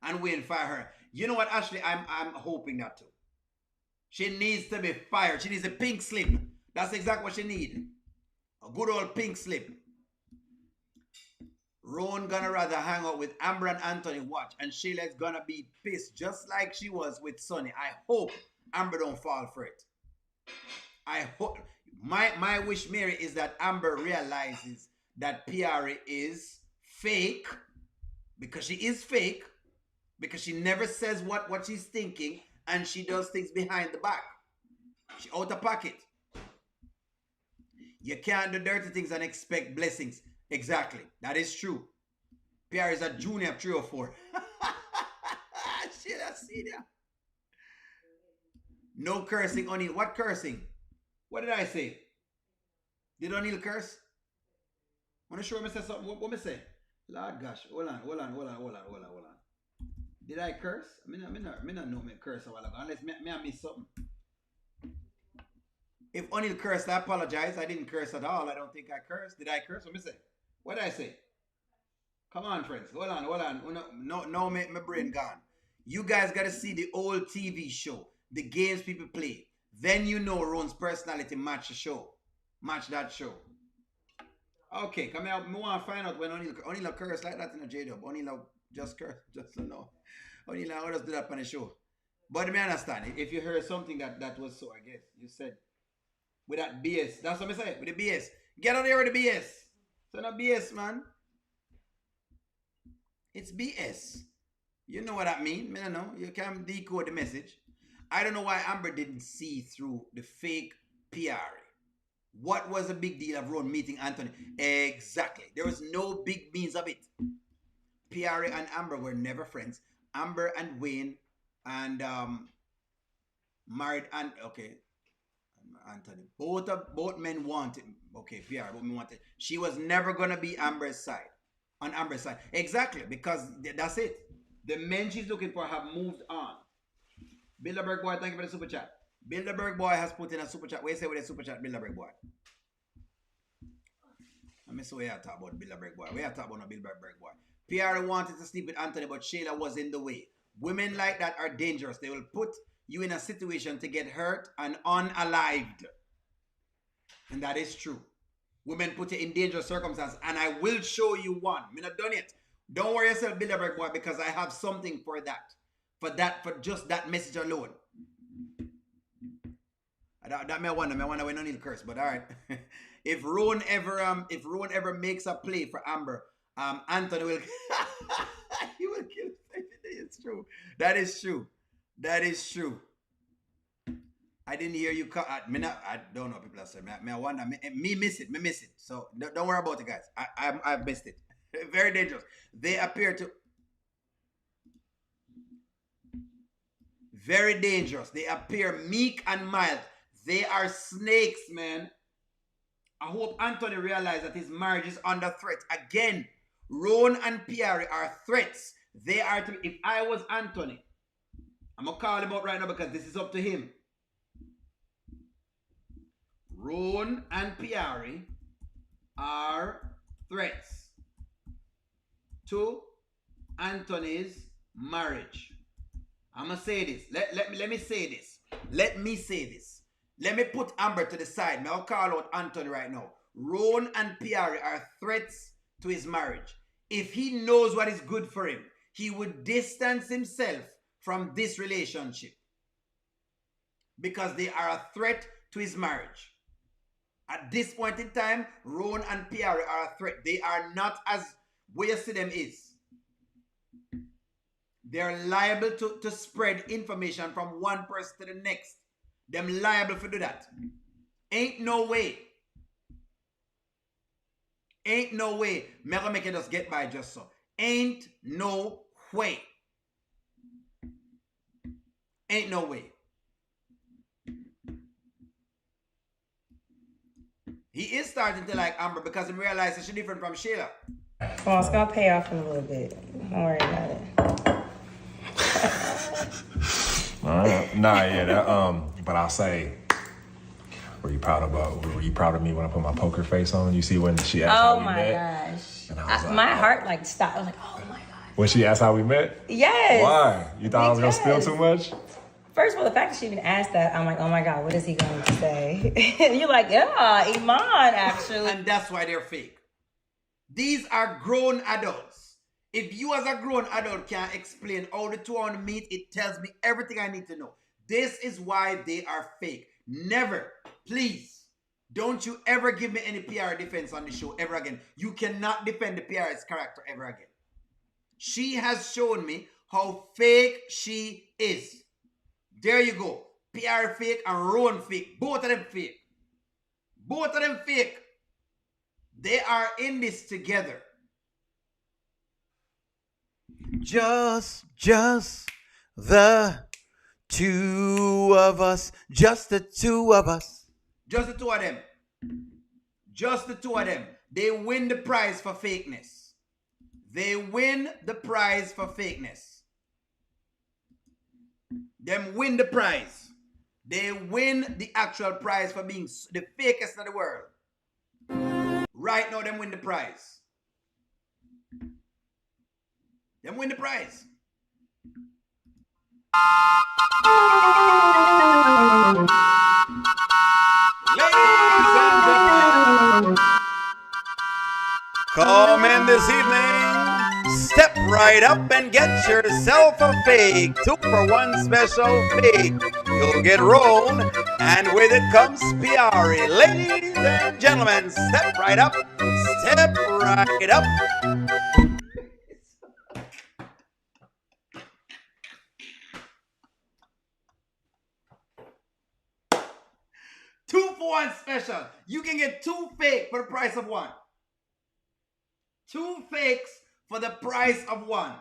S1: and Wayne fire her. You know what, Ashley? I'm hoping that too. She needs to be fired. She needs a pink slip. That's exactly what she needs. A good old pink slip. Rone gonna rather hang out with Amber and Anthony watch, and Shayla's gonna be pissed just like she was with Sonny. I hope Amber don't fall for it. I hope my wish, Mary, is that Amber realizes that Pari is fake, because she is fake, because she never says what she's thinking, and she does things behind the back. She out of pocket. You can't do dirty things and expect blessings. Exactly. That is true. Pari is a junior 304. Shit, I see that. No cursing, O'Neal. What cursing? What did I say? Did O'Neal curse? Want to show me say something? What me say? Lord gosh. Hold on. Did I curse? Me not know me curse a while ago. Unless me I miss something. If O'Neal cursed, I apologize. I didn't curse at all. I don't think I cursed. Did I curse? What me say? What did I say? Come on, friends. Hold on. No, my brain gone. You guys got to see the old TV show. The games people play. Then you know Rone's personality match the show. Match that show. Okay, come here. I want to find out when O'Neal curse like that in a J-Dub. O'Neal just curse. Just to know. O'Neal just do that on the show. But me understand. If you heard something that was so, I guess. You said, with that BS. That's what I say. With the BS. Get out of here with the BS. It's not BS, man. It's BS. You know what I mean? I don't know. You can't decode the message. I don't know why Amber didn't see through the fake Pari. What was the big deal of Rone meeting Anthony? Exactly. There was no big means of it. Pari and Amber were never friends. Amber and Wayne and married and okay. Anthony. Both men wanted. Okay, Pari, both men wanted. She was never gonna be Amber's side. On Amber's side. Exactly, because that's it. The men she's looking for have moved on. Bilderberg boy, thank you for the super chat. Bilderberg boy has put in a super chat. What you say with the super chat, Bilderberg boy? Let me see what you talk about Bilderberg boy. We are talking about no Bilderberg boy. Pari wanted to sleep with Anthony, but Shayla was in the way. Women like that are dangerous. They will put you in a situation to get hurt and unalived. And that is true. Women put you in dangerous circumstances, and I will show you one. I'm not done yet. Don't worry yourself, Bilderberg boy, because I have something for that. For just that message alone. That may wonder when O'Neal curse, but all right. If Rone ever makes a play for Amber, Anthony will he will kill him. It's true. That is true. That is true. I didn't hear you. I don't know. People are saying. I wonder. Me miss it. So don't worry about it, guys. I missed it. Very dangerous. They appear to. Very dangerous. They appear meek and mild. They are snakes, man. I hope Anthony realizes that his marriage is under threat. Again, Rone and Pari are threats. They are to. If I was Anthony, I'm gonna call him out right now because this is up to him. Rone and Pari are threats to Anthony's marriage. I'm gonna say this. Let me say this. Let me say this. Let me put Amber to the side. I'll call out Anthony right now. Rone and Pari are threats to his marriage. If he knows what is good for him, he would distance himself from this relationship because they are a threat to his marriage. At this point in time, Rone and Pari are a threat. They are not as where you see them is. They're liable to spread information from one person to the next. Them liable to do that. Ain't no way. Ain't no way. Me gonna make it just get by just so. Ain't no way. Ain't no way. He is starting to like Amber because he realizes she's different from Shayla.
S5: Well, it's gonna pay off in a little bit. Don't worry about it.
S9: But I'll say, were you proud of me when I put my poker face on? You see when she asked how we met?
S5: Oh my gosh. And I was like, my heart like stopped. I was like, oh my god.
S9: When she asked how we met?
S5: Yes.
S9: Why? You thought I was gonna spill too much?
S5: First of all, the fact that she even asked that, I'm like, oh my god, what is he going to say? And you're like, yeah, Iman, actually.
S1: And that's why they're fake. These are grown adults. If you as a grown adult can't explain how the two want to meet, it tells me everything I need to know. This is why they are fake. Never, please, don't you ever give me any PR defense on the show ever again. You cannot defend the PR's character ever again. She has shown me how fake she is. There you go. PR fake and Rone fake. Both of them fake. Both of them fake. They are in this together. Just the two of us. Just the two of us. Just the two of them. Just the two of them. They win the prize for fakeness. They win the prize for fakeness. Them win the prize. They win the actual prize for being the fakest in the world. Right now, them win the prize. Them win the prize. Ladies and gentlemen, come in this evening. Step right up and get yourself a fake. 2 for 1 special fake. You'll get Rone, and with it comes Pari. Ladies and gentlemen, step right up. Step right up. Two for 1 special. You can get 2 fake for the price of 1. 2 fakes for the price of 1.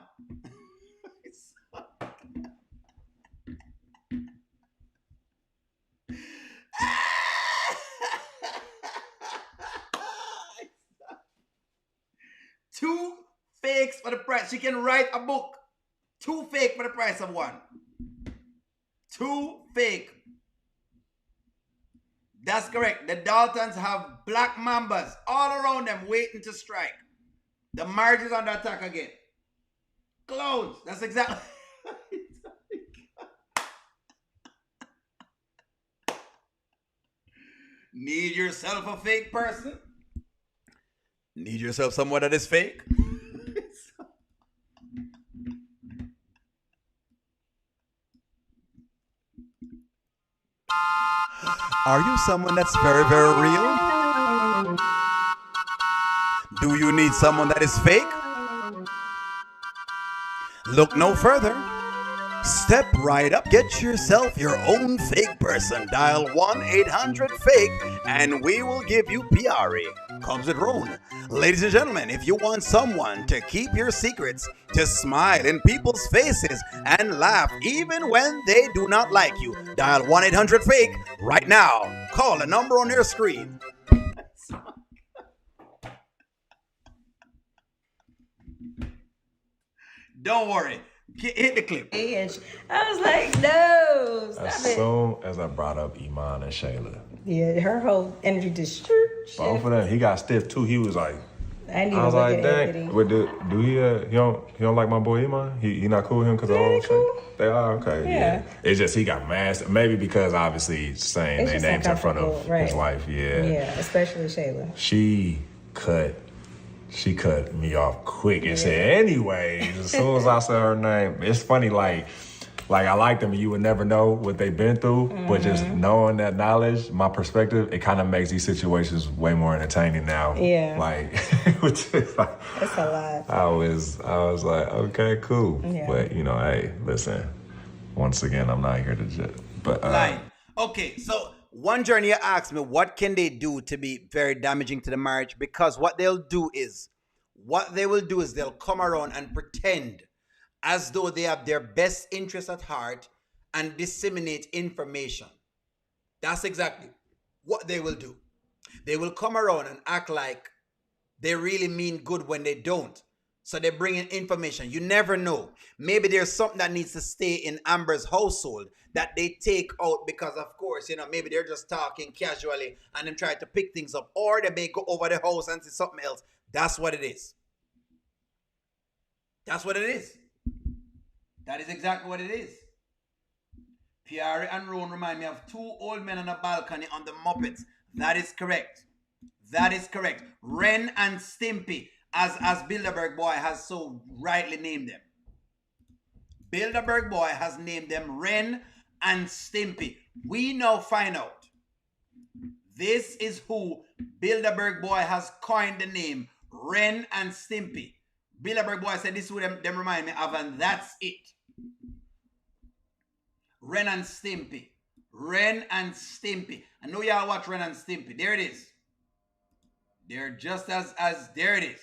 S1: Two fakes for the price. She can write a book. 2 fake for the price of 1. 2 fake. That's correct. The Daltons have black mambas all around them waiting to strike. The marriage is under attack again. Clowns. That's exactly. Need yourself a fake person? Need yourself someone that is fake? Are you someone that's very, very real? Do you need someone that is fake? Look no further. Step right up. Get yourself your own fake person. Dial 1-800-FAKE and we will give you Pari. Comes with Rone. Ladies and gentlemen, if you want someone to keep your secrets, to smile in people's faces and laugh even when they do not like you, dial 1-800-FAKE right now. Call the number on your screen. Don't worry. Hit the clip.
S5: I was like, no, stop
S9: as
S5: it.
S9: soon as I brought up Iman and Shayla.
S5: Yeah, her whole energy just
S9: Both of them. He got stiff too. He was like,
S5: I was like,
S9: dang. Do he don't like my boy Iman? He not cool with him because of all the
S5: cool.
S9: They are okay. Yeah. It's just he got mad. Maybe because obviously saying they names in front of his wife. Yeah.
S5: Yeah, especially Shayla.
S9: She cut me off quick and said, anyways, as soon as I said her name, it's funny, like I like them and you would never know what they've been through, but just knowing that knowledge, my perspective, it kind of makes these situations way more entertaining now. Yeah. Like, which is like,
S5: it's a lot.
S9: I was like, okay, cool. Yeah. But, hey, listen, once again, I'm not here to judge. But,
S1: okay, so one journey asked me, what can they do to be very damaging to the marriage? Because what they will do is they'll come around and pretend as though they have their best interests at heart and disseminate information. That's exactly what they will do. They will come around and act like they really mean good when they don't. So they bring in information. You never know. Maybe there's something that needs to stay in Amber's household that they take out because, of course, maybe they're just talking casually and then try to pick things up. Or they may go over the house and see something else. That's what it is. That's what it is. That is exactly what it is. Pari and Rone remind me of two old men on a balcony on the Muppets. That is correct. That is correct. Ren and Stimpy, as Bilderberg Boy has so rightly named them. Bilderberg Boy has named them Ren and Stimpy. We now find out. This is who Bilderberg Boy has coined the name Ren and Stimpy. Bilderberg Boy said this is who them remind me of, and that's it. Ren and Stimpy. Ren and Stimpy. I know y'all watch Ren and Stimpy. There it is. They're just as there it is.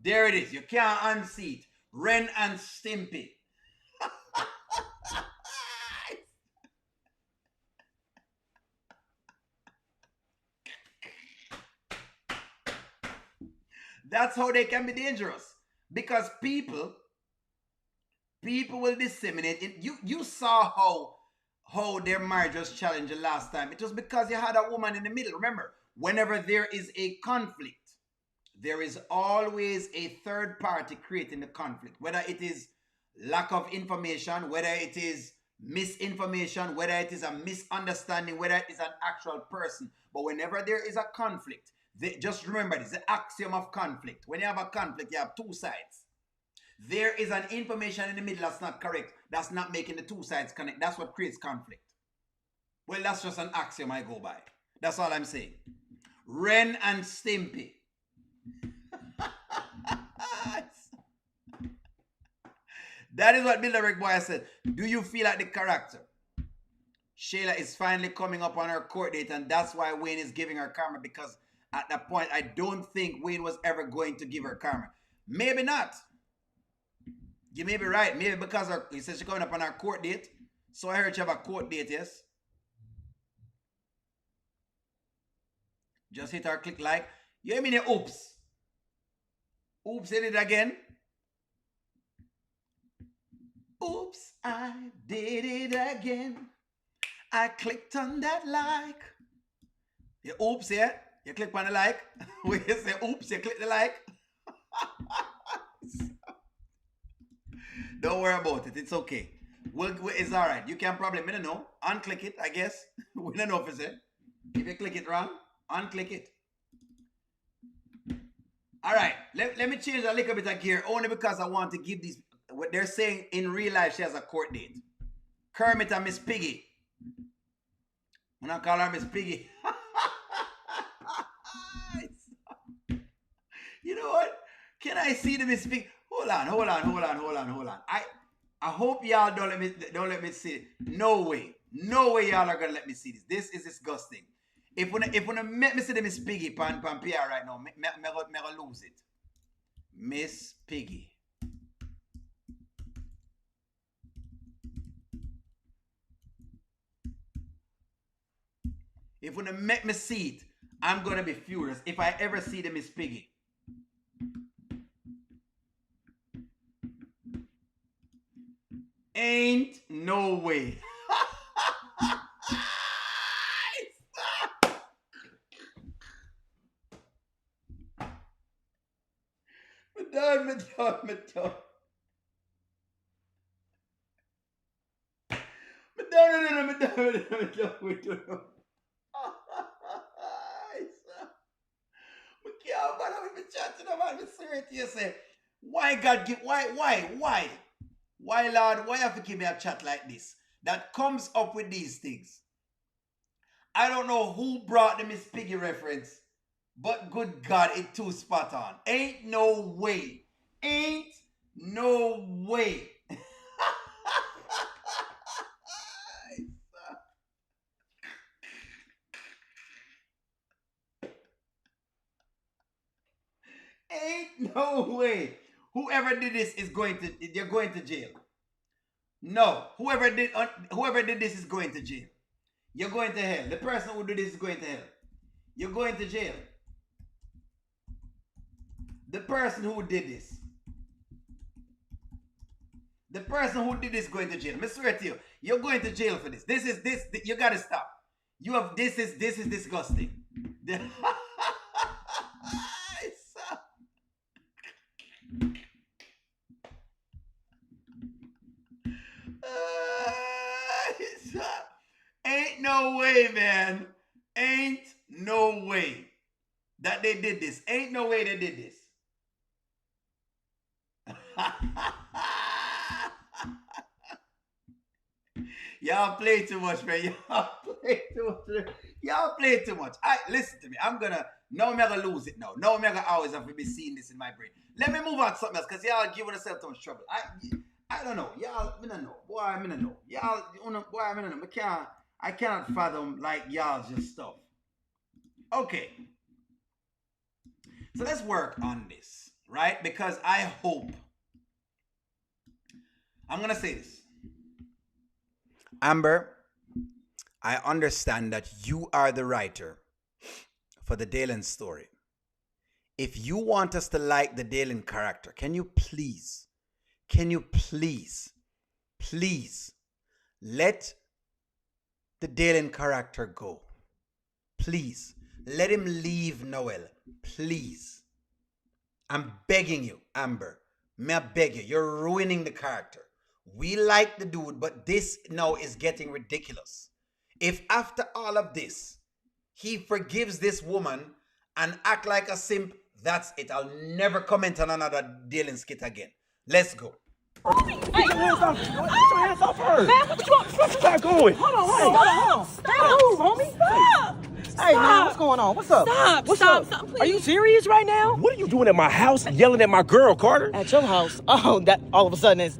S1: There it is. You can't unsee it. Ren and Stimpy. That's how they can be dangerous. Because people will disseminate it. You saw how their marriage was challenged the last time. It was because you had a woman in the middle. Remember, whenever there is a conflict, there is always a third party creating the conflict. Whether it is lack of information, whether it is misinformation, whether it is a misunderstanding, whether it is an actual person. But whenever there is a conflict, just remember this, the axiom of conflict. When you have a conflict, you have two sides. There is an information in the middle that's not correct. That's not making the two sides connect. That's what creates conflict. Well, that's just an axiom I go by. That's all I'm saying. Ren and Stimpy. That is what Bilderberg Boy said. Do you feel like the character? Shayla is finally coming up on her court date, and that's why Wayne is giving her karma, because at that point, I don't think Wayne was ever going to give her karma. Maybe not. You may be right. Maybe because he said she's coming up on her court date. So I heard you have a court date, yes? Just hit her click like. You hear me there? Oops. Oops, hit it again. Oops, I did it again. I clicked on that like. You oops, yeah? You click on the like. When you say oops, you click the like. Don't worry about it. It's okay. It's all right. You can probably, I don't know, unclick it, I guess. We don't know if it's it. If you click it wrong, unclick it. All right. Let me change a little bit of gear, only because I want to give these. What they're saying in real life, she has a court date. Kermit and Miss Piggy. I'm not call her Miss Piggy. You know what? Can I see the Miss Piggy? Hold on. I hope y'all don't let me see it. No way y'all are gonna let me see this. This is disgusting. If when make me see the Miss Piggy pan PR right now, me gonna lose it. Miss Piggy. If when make me see it, I'm gonna be furious if I ever see the Miss Piggy. Ain't no way. Me done. Why, Lord, why have to give me a chat like this that comes up with these things? I don't know who brought the Miss Piggy reference, but good God, it too spot on. Ain't no way. Ain't no way. Ain't no way. Whoever did this is you're going to jail. No, whoever did this is going to jail. You're going to hell. The person who did this is going to hell. you're going to jail. The person who did this. The person who did this going to jail. I swear to you, you're going to jail for this. You gotta stop. This is disgusting. Ain't no way, man. Ain't no way that they did this. Ain't no way they did this. Y'all play too much, man. Y'all play too much. Y'all play too much. Listen to me. I'm gonna lose it now. Now I'm gonna always have to be seeing this in my brain. Let me move on to something else, because y'all giving yourself too much trouble. I don't know. Y'all, I don't know. Boy, I don't know. Y'all, boy, I don't know. I cannot fathom like y'all just stuff. Okay. So let's work on this, right? Because I hope. I'm gonna say this. Amber, I understand that you are the writer for the Dalen story. If you want us to like the Dalen character, can you please let the Dalen character go? Please, let him leave Noel. Please. I'm begging you, Amber. May I beg you? You're ruining the character. We like the dude, but this now is getting ridiculous. If after all of this, he forgives this woman and act like a simp, that's it. I'll never comment on another Dalen skit again. Let's go.
S6: Get your hands off her. Man, what you got going? Hold on.
S4: Stop, homie. Stop.
S10: Hey, man, what's going on? What's up?
S4: Stop, please.
S10: Are you serious right now?
S6: What are you doing at my house yelling at my girl, Carter?
S10: At your house? Oh, that all of a sudden is...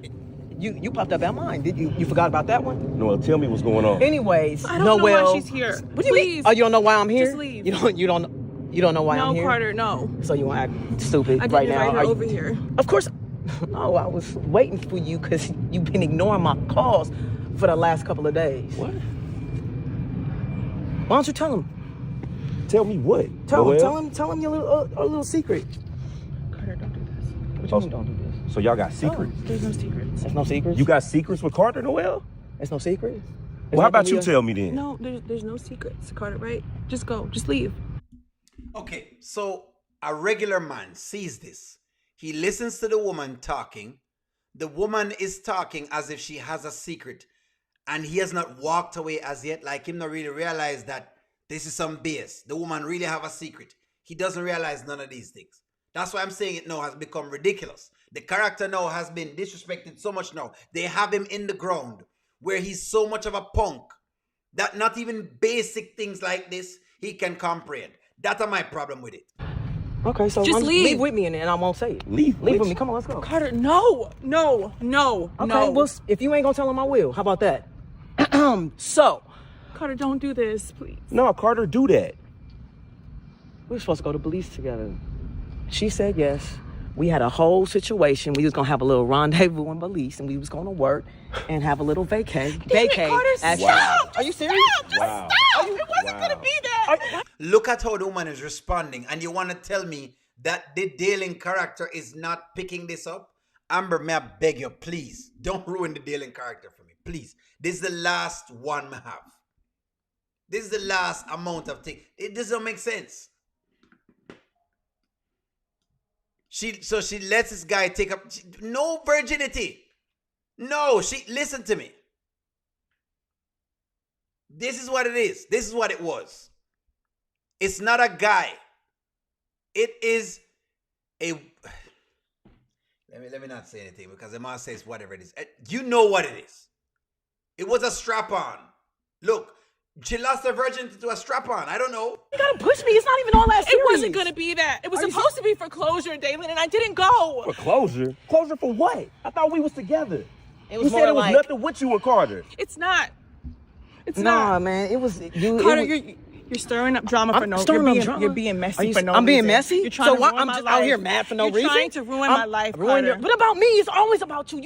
S10: You popped up at mine. Did you forgot about that one?
S6: Noel, tell me what's going on.
S10: Anyways,
S4: I don't know why she's here.
S10: What do you mean? Oh, you don't know why I'm here?
S4: Just leave.
S10: You don't know why I'm here?
S4: No, Carter, no.
S10: So you want to act stupid
S4: I
S10: right
S4: didn't
S10: now?
S4: invite her over here.
S10: Of course. No, I was waiting for you because you've been ignoring my calls for the last couple of days.
S6: What?
S10: Why don't you tell him?
S6: Tell me what?
S10: Tell him your little secret.
S4: Carter, don't do this.
S10: What you mean don't do this?
S6: So y'all got secrets?
S4: Oh, there's no secrets.
S10: There's no secrets?
S6: You got secrets with Carter, Noel?
S10: There's no secrets?
S6: Well, how about you tell me then?
S4: No, there's no secrets, Carter, right? Just go. Just leave.
S1: Okay, so a regular man sees this. He listens to the woman talking. The woman is talking as if she has a secret. And he has not walked away as yet. Like him not really realize that this is some BS. The woman really have a secret. He doesn't realize none of these things. That's why I'm saying it now has become ridiculous. The character now has been disrespected so much now. They have him in the ground where he's so much of a punk that not even basic things like this he can comprehend. That's my problem with it.
S10: Okay, so
S4: just leave
S10: with me and I won't say it.
S6: Leave
S10: with me. Come on, let's go.
S4: Carter, no.
S10: Okay, well, if you ain't gonna tell him, I will. How about that? So.
S4: Carter, don't do this, please.
S6: No, Carter, do that.
S10: We were supposed to go to Belize together. She said yes. We had a whole situation. We was gonna have a little rendezvous in Belize, and we was gonna work and have a little vacay.
S4: Carter, stop!
S10: Are you serious?
S4: Stop! It wasn't gonna be that.
S1: Look at how the woman is responding, and you want to tell me that the Dalen character is not picking this up? Amber, may I beg you, please, don't ruin the Dalen character for me, please. This is the last one I have. This is the last amount of things. It doesn't make sense. She lets this guy take up no virginity. No, listen to me. This is what it is. This is what it was. It's not a guy. It is a let me not say anything because the man says whatever it is. You know what it is. It was a strap-on. Look, she lost her virginity to a strap-on. I don't know.
S10: You gotta push me. It's not even all that serious.
S4: It wasn't gonna be that. It was supposed to be for closure, Dalen, and I didn't go.
S6: For closure? Closure for what? I thought we was together.
S10: It was
S6: you said it was nothing with you and Carter.
S4: It's not. It's
S10: not.
S4: Nah,
S10: man. It was you.
S4: Carter, you're stirring up drama for no reason. You're being messy for no reason.
S10: I'm being messy?
S4: You're trying to ruin
S10: I'm
S4: my
S10: just
S4: life.
S10: out here mad for no reason?
S4: You're trying to ruin my life, Carter.
S10: What about me? It's always about you.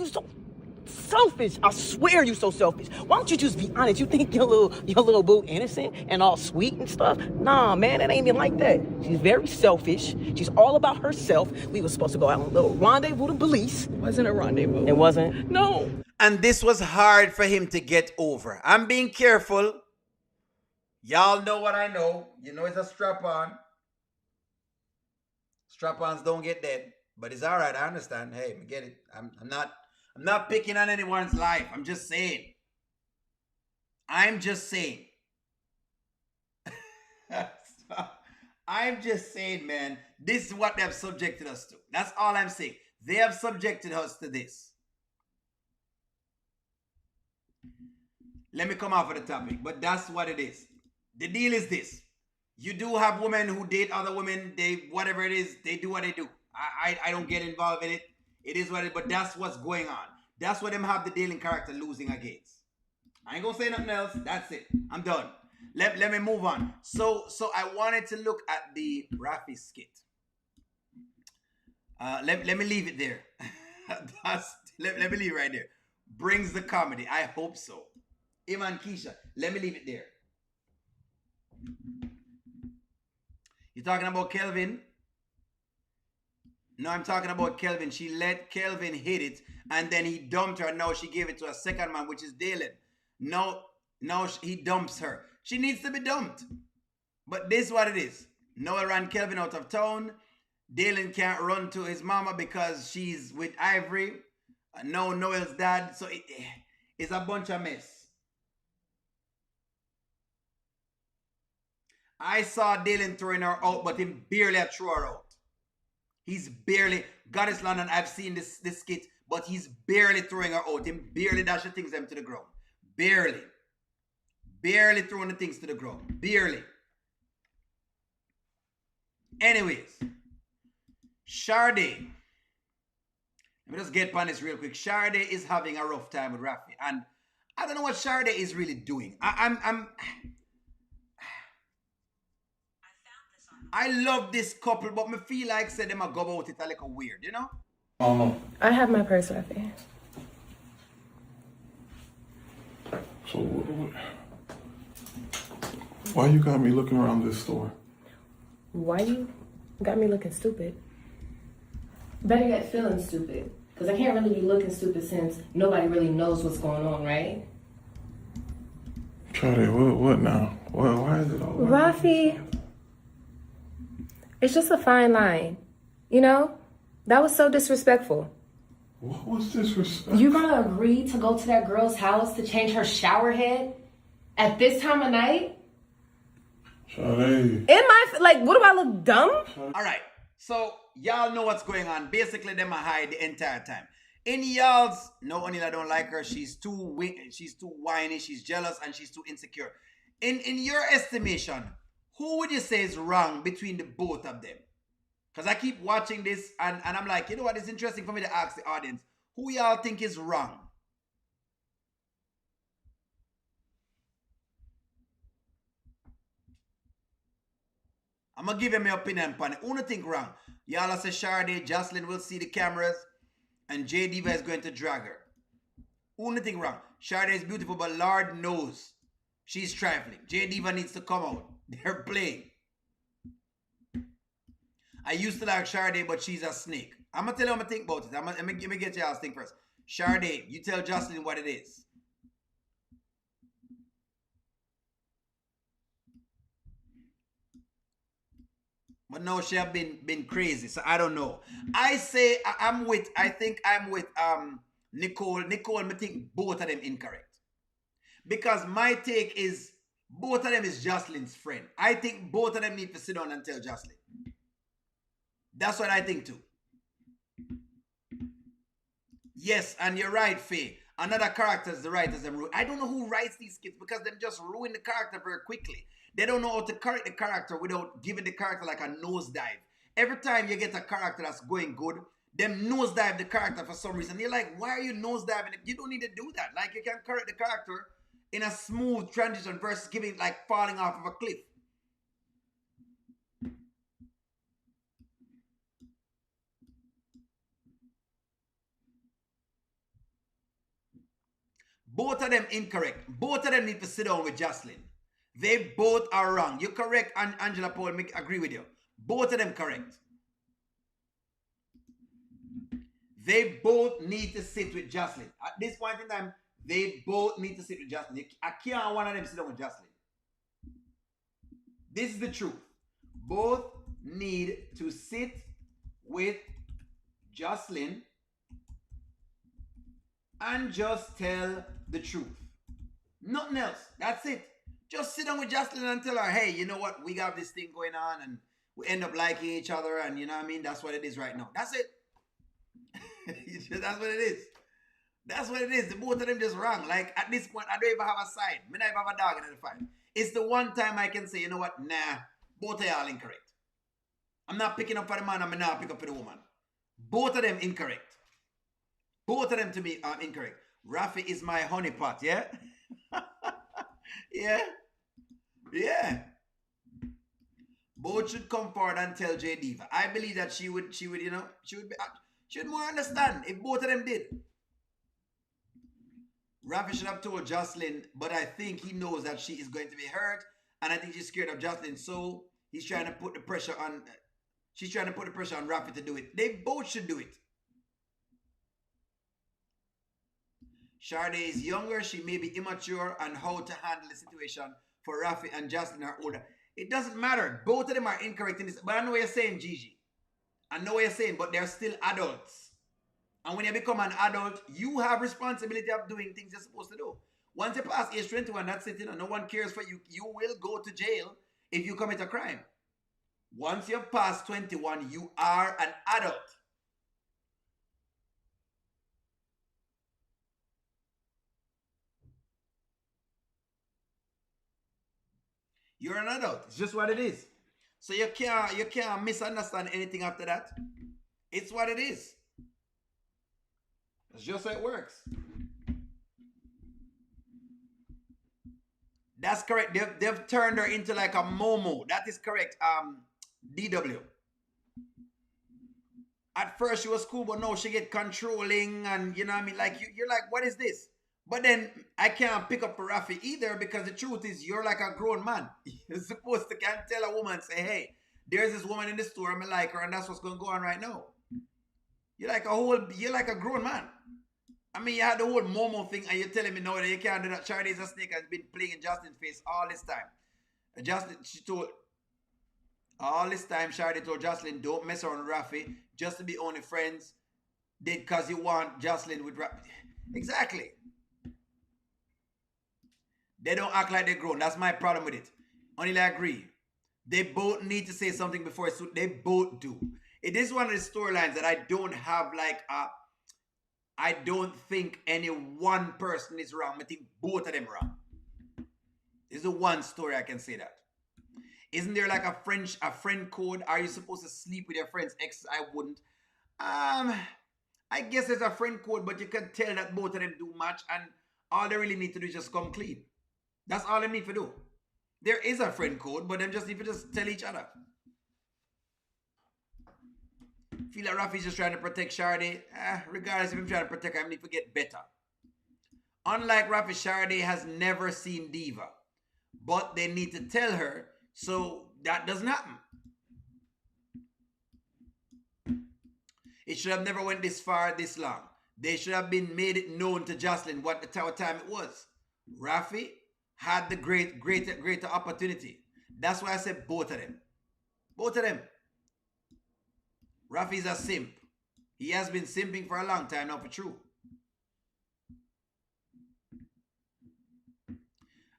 S10: Selfish. I swear you so selfish. Why don't you just be honest? You think your little boo innocent and all sweet and stuff? Nah, man, it ain't even like that. She's very selfish. She's all about herself. We were supposed to go out on a little rendezvous to police.
S4: Wasn't a rendezvous.
S10: It wasn't?
S4: No.
S1: And this was hard for him to get over. I'm being careful. Y'all know what I know. You know it's a strap-on. Strap-ons don't get dead. But it's all right. I understand. Hey, I get it. I'm not picking on anyone's life. I'm just saying. I'm just saying, man. This is what they have subjected us to. That's all I'm saying. They have subjected us to this. Let me come off of the topic, but that's what it is. The deal is this. You do have women who date other women. They, whatever it is, they do what they do. I don't get involved in it. It is what it is, but that's what's going on. That's what them have the Dalen character losing against. I ain't gonna say nothing else. That's it. I'm done. Let me move on. So I wanted to look at the Rafi skit. Let me leave it there. Let me leave it right there. Brings the comedy. I hope so. Iman, Keisha, let me leave it there. You talking about Kelvin? No, I'm talking about Kelvin. She let Kelvin hit it, and then he dumped her. Now she gave it to a second man, which is Dalen. Now he dumps her. She needs to be dumped. But this is what it is. Noel ran Kelvin out of town. Dalen can't run to his mama because she's with Ivory. Now Noel's dad. So it's a bunch of mess. I saw Dalen throwing her out, but he barely threw her out. He's barely, Goddess London, I've seen this skit, but he's barely throwing her out. He barely dash the things them to the ground. Barely. Barely throwing the things to the ground. Barely. Anyways. Shard. Let me just get on this real quick. Shard is having a rough time with Rafi. And I don't know what Shard is really doing. I love this couple, but me feel like say them a go about it a little weird, you know?
S11: I have my purse, Rafi.
S3: So, why you got me looking around this store?
S11: Why you got me looking stupid? Better yet, feeling stupid. Because I can't really be looking stupid since nobody really knows what's going on, right?
S3: Charlie, what now? Why is it all
S11: Rafi, it's just a fine line. You know? That was so disrespectful.
S3: What was disrespectful?
S11: You gonna agree to go to that girl's house to change her shower head at this time of night?
S3: Charlie.
S11: What do I look dumb?
S1: All right. So, y'all know what's going on. Basically, them are high the entire time. In y'all's, no, Onila don't like her. She's too whiny, she's jealous, and she's too insecure. In your estimation, who would you say is wrong between the both of them? Because I keep watching this, and I'm like, you know what? It's interesting for me to ask the audience, who y'all think is wrong? I'm going to give you my opinion on it. Who do you think wrong? Y'all say Shard, Jocelyn will see the cameras, and J Diva is going to drag her. Who do you think wrong? Shard is beautiful, but Lord knows she's trifling. J Diva needs to come out. They're playing. I used to like Shard, but she's a snake. I'm going to tell you what I think about it. Let me get y'all's thing first. Shard, you tell Jocelyn what it is. But no, she have been crazy, so I don't know. I think I'm with Nicole. Nicole, I think both of them incorrect. Because my take is both of them is Jocelyn's friend. I think both of them need to sit down and tell Jocelyn. That's what I think too. Yes, and you're right, Faye. Another character is the writers them ruin. I don't know who writes these skits because them just ruin the character very quickly. They don't know how to correct the character without giving the character like a nosedive. Every time you get a character that's going good, them nosedive the character for some reason. You're like, why are you nosediving it? You don't need to do that. Like, you can correct the character in a smooth transition versus giving like falling off of a cliff. Both of them incorrect. Both of them need to sit down with Jocelyn. They both are wrong. You're correct, and Angela Paul, agree with you. Both of them correct. They both need to sit with Jocelyn. At this point in time, they both need to sit with Jocelyn. I can't one of them sit down with Jocelyn. This is the truth. Both need to sit with Jocelyn and just tell the truth. Nothing else. That's it. Just sit down with Jocelyn and tell her, hey, you know what? We got this thing going on and we end up liking each other, and you know what I mean? That's what it is right now. That's it. That's what it is. That's what it is. The both of them just wrong. Like, at this point, I don't even have a side. I don't even have a dog in the fight. It's the one time I can say, you know what? Nah, both of y'all incorrect. I'm not picking up for the man, I'm not picking up for the woman. Both of them incorrect. Both of them to me are incorrect. Rafi is my honeypot, yeah? Yeah? Yeah. Both should come forward and tell J Diva. I believe that she would, she would more understand if both of them did. Rafi should have told Jocelyn, but I think he knows that she is going to be hurt, and I think she's scared of Jocelyn, so he's trying to put the pressure on, she's trying to put the pressure on Rafi to do it. They both should do it. Shard is younger, she may be immature on how to handle the situation. For Rafi and Jocelyn are older. It doesn't matter. Both of them are incorrect in this. But I know what you're saying, Gigi. I know what you're saying, but they're still adults. And when you become an adult, you have responsibility of doing things you're supposed to do. Once you pass age 21, that's it. You know, no one cares for you. You will go to jail if you commit a crime. Once you pass 21, you are an adult. You're an adult. It's just what it is. So you can't misunderstand anything after that. It's what it is. It's just how it works. That's correct. They've turned her into like a Momo. That is correct. DW. At first she was cool, but now she get controlling, and you know what I mean? Like you're like, what is this? But then I can't pick up for Rafi either, because the truth is you're like a grown man. You're supposed to can't tell a woman, say, hey, there's this woman in the store, I like her, and that's what's going to go on right now. You're like a grown man. I mean, you had the whole Momo thing, and you're telling me now that you can't do that. Shard is a snake, has been playing in Justin's face all this time. All this time, Shard told Jocelyn, don't mess around with Rafi, just to be only friends, because you want Jocelyn with Rafi. Exactly. They don't act like they're grown. That's my problem with it. Only I agree. They both need to say something before it's they both do. It is one of the storylines that I don't have like I don't think any one person is wrong. I think both of them wrong. It's the one story I can say that. Isn't there like a friend code? Are you supposed to sleep with your friend's ex? I wouldn't. I guess there's a friend code, but you can tell that both of them do match, and all they really need to do is just come clean. That's all they need to do. There is a friend code, but them just need to just tell each other. Feel like Rafi's just trying to protect Shardy. Regardless if I'm trying to protect her, I need to get better. Unlike Rafi, Shardy has never seen Diva. But they need to tell her, so that doesn't happen. It should have never went this far, this long. They should have been made it known to Jocelyn what time it was. Rafi had the greater opportunity. That's why I said both of them. Both of them. Rafi's a simp. He has been simping for a long time now, for true.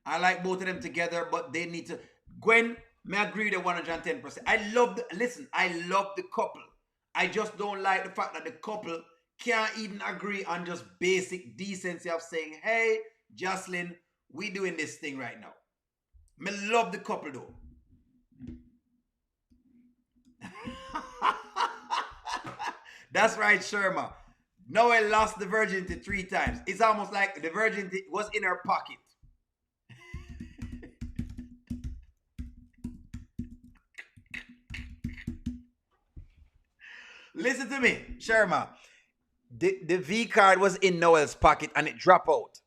S1: I like both of them together, but they need to. Gwen, may I agree with 110%. I love the couple. I just don't like the fact that the couple can't even agree on just basic decency of saying, hey, Jocelyn, we doing this thing right now. Me love the couple though. That's right, Sherma. Noel lost the virginity 3 times. It's almost like the virginity was in her pocket. Listen to me, Sherma. The V card was in Noel's pocket and it dropped out.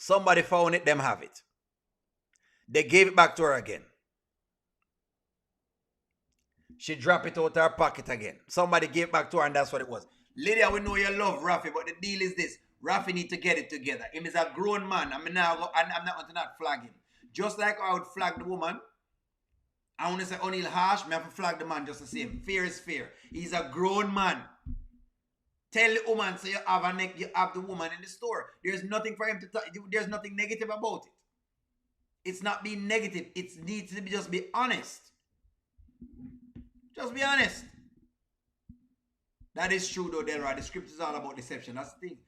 S1: Somebody found it, them have it. They gave it back to her again. She dropped it out her pocket again. Somebody gave it back to her, and that's what it was. Lydia, we know you love Rafi, but the deal is this. Rafi need to get it together. Him is a grown man. I'm not going to not flag him. Just like I would flag the woman. I want to say O'Neal harsh, me have to flag the man just the same. Fear is fear. He's a grown man. Tell the woman, so you have the woman in the store. There's nothing for him to talk. There's nothing negative about it. It's not being negative. It needs to be just be honest. Just be honest. That is true though, Delroy. The script is all about deception. That's the thing.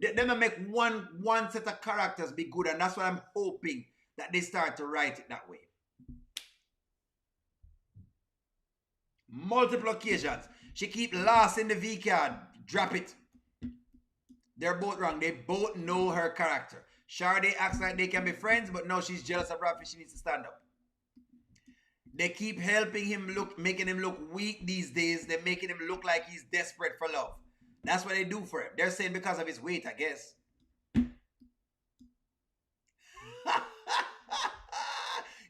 S1: They make one set of characters be good, and that's what I'm hoping that they start to write it that way. Multiple occasions. She keep lost in the V card. Drop it. They're both wrong. They both know her character. Shard acts like they can be friends, but no, she's jealous of Rafi. She needs to stand up. They keep helping him look, making him look weak these days. They're making him look like he's desperate for love. That's what they do for him. They're saying because of his weight, I guess.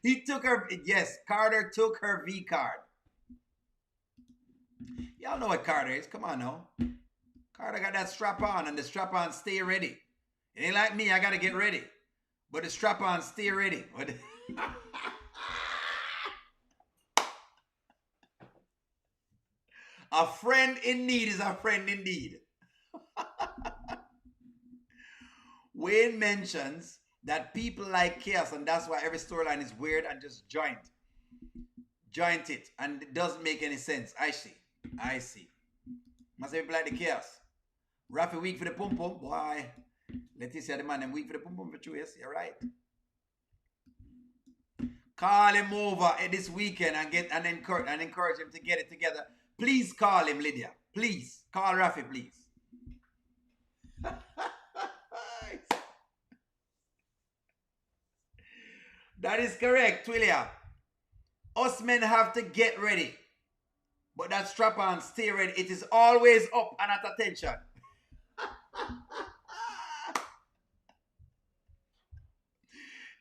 S1: He took her, yes, Carter took her V card. Y'all know what Carter is. Come on now. Carter got that strap on, and the strap on stay ready. It ain't like me, I gotta get ready. But the strap on stay ready. A friend in need is a friend indeed. Wayne mentions that people like chaos, and that's why every storyline is weird and just joint it, and it doesn't make any sense. I see. Must have people like the chaos. Rafi weak for the pum pum, boy. Leticia the man, them weak for the pum pum for 2 years. You're right. Call him over this weekend and encourage him to get it together. Please call him, Lydia. Please call Rafi, please. That is correct, Twilia. Us men have to get ready. But that strap on, stay ready. It is always up and at attention.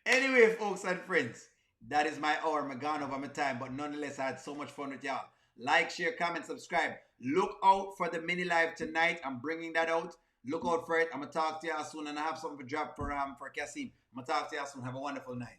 S1: Anyway, folks and friends, that is my hour. I'm gone over my time, but nonetheless, I had so much fun with y'all. Like, share, comment, subscribe. Look out for the mini live tonight. I'm bringing that out. Look out for it. I'm going to talk to y'all soon, and I have something to drop for Kasim. I'm going to talk to y'all soon. Have a wonderful night.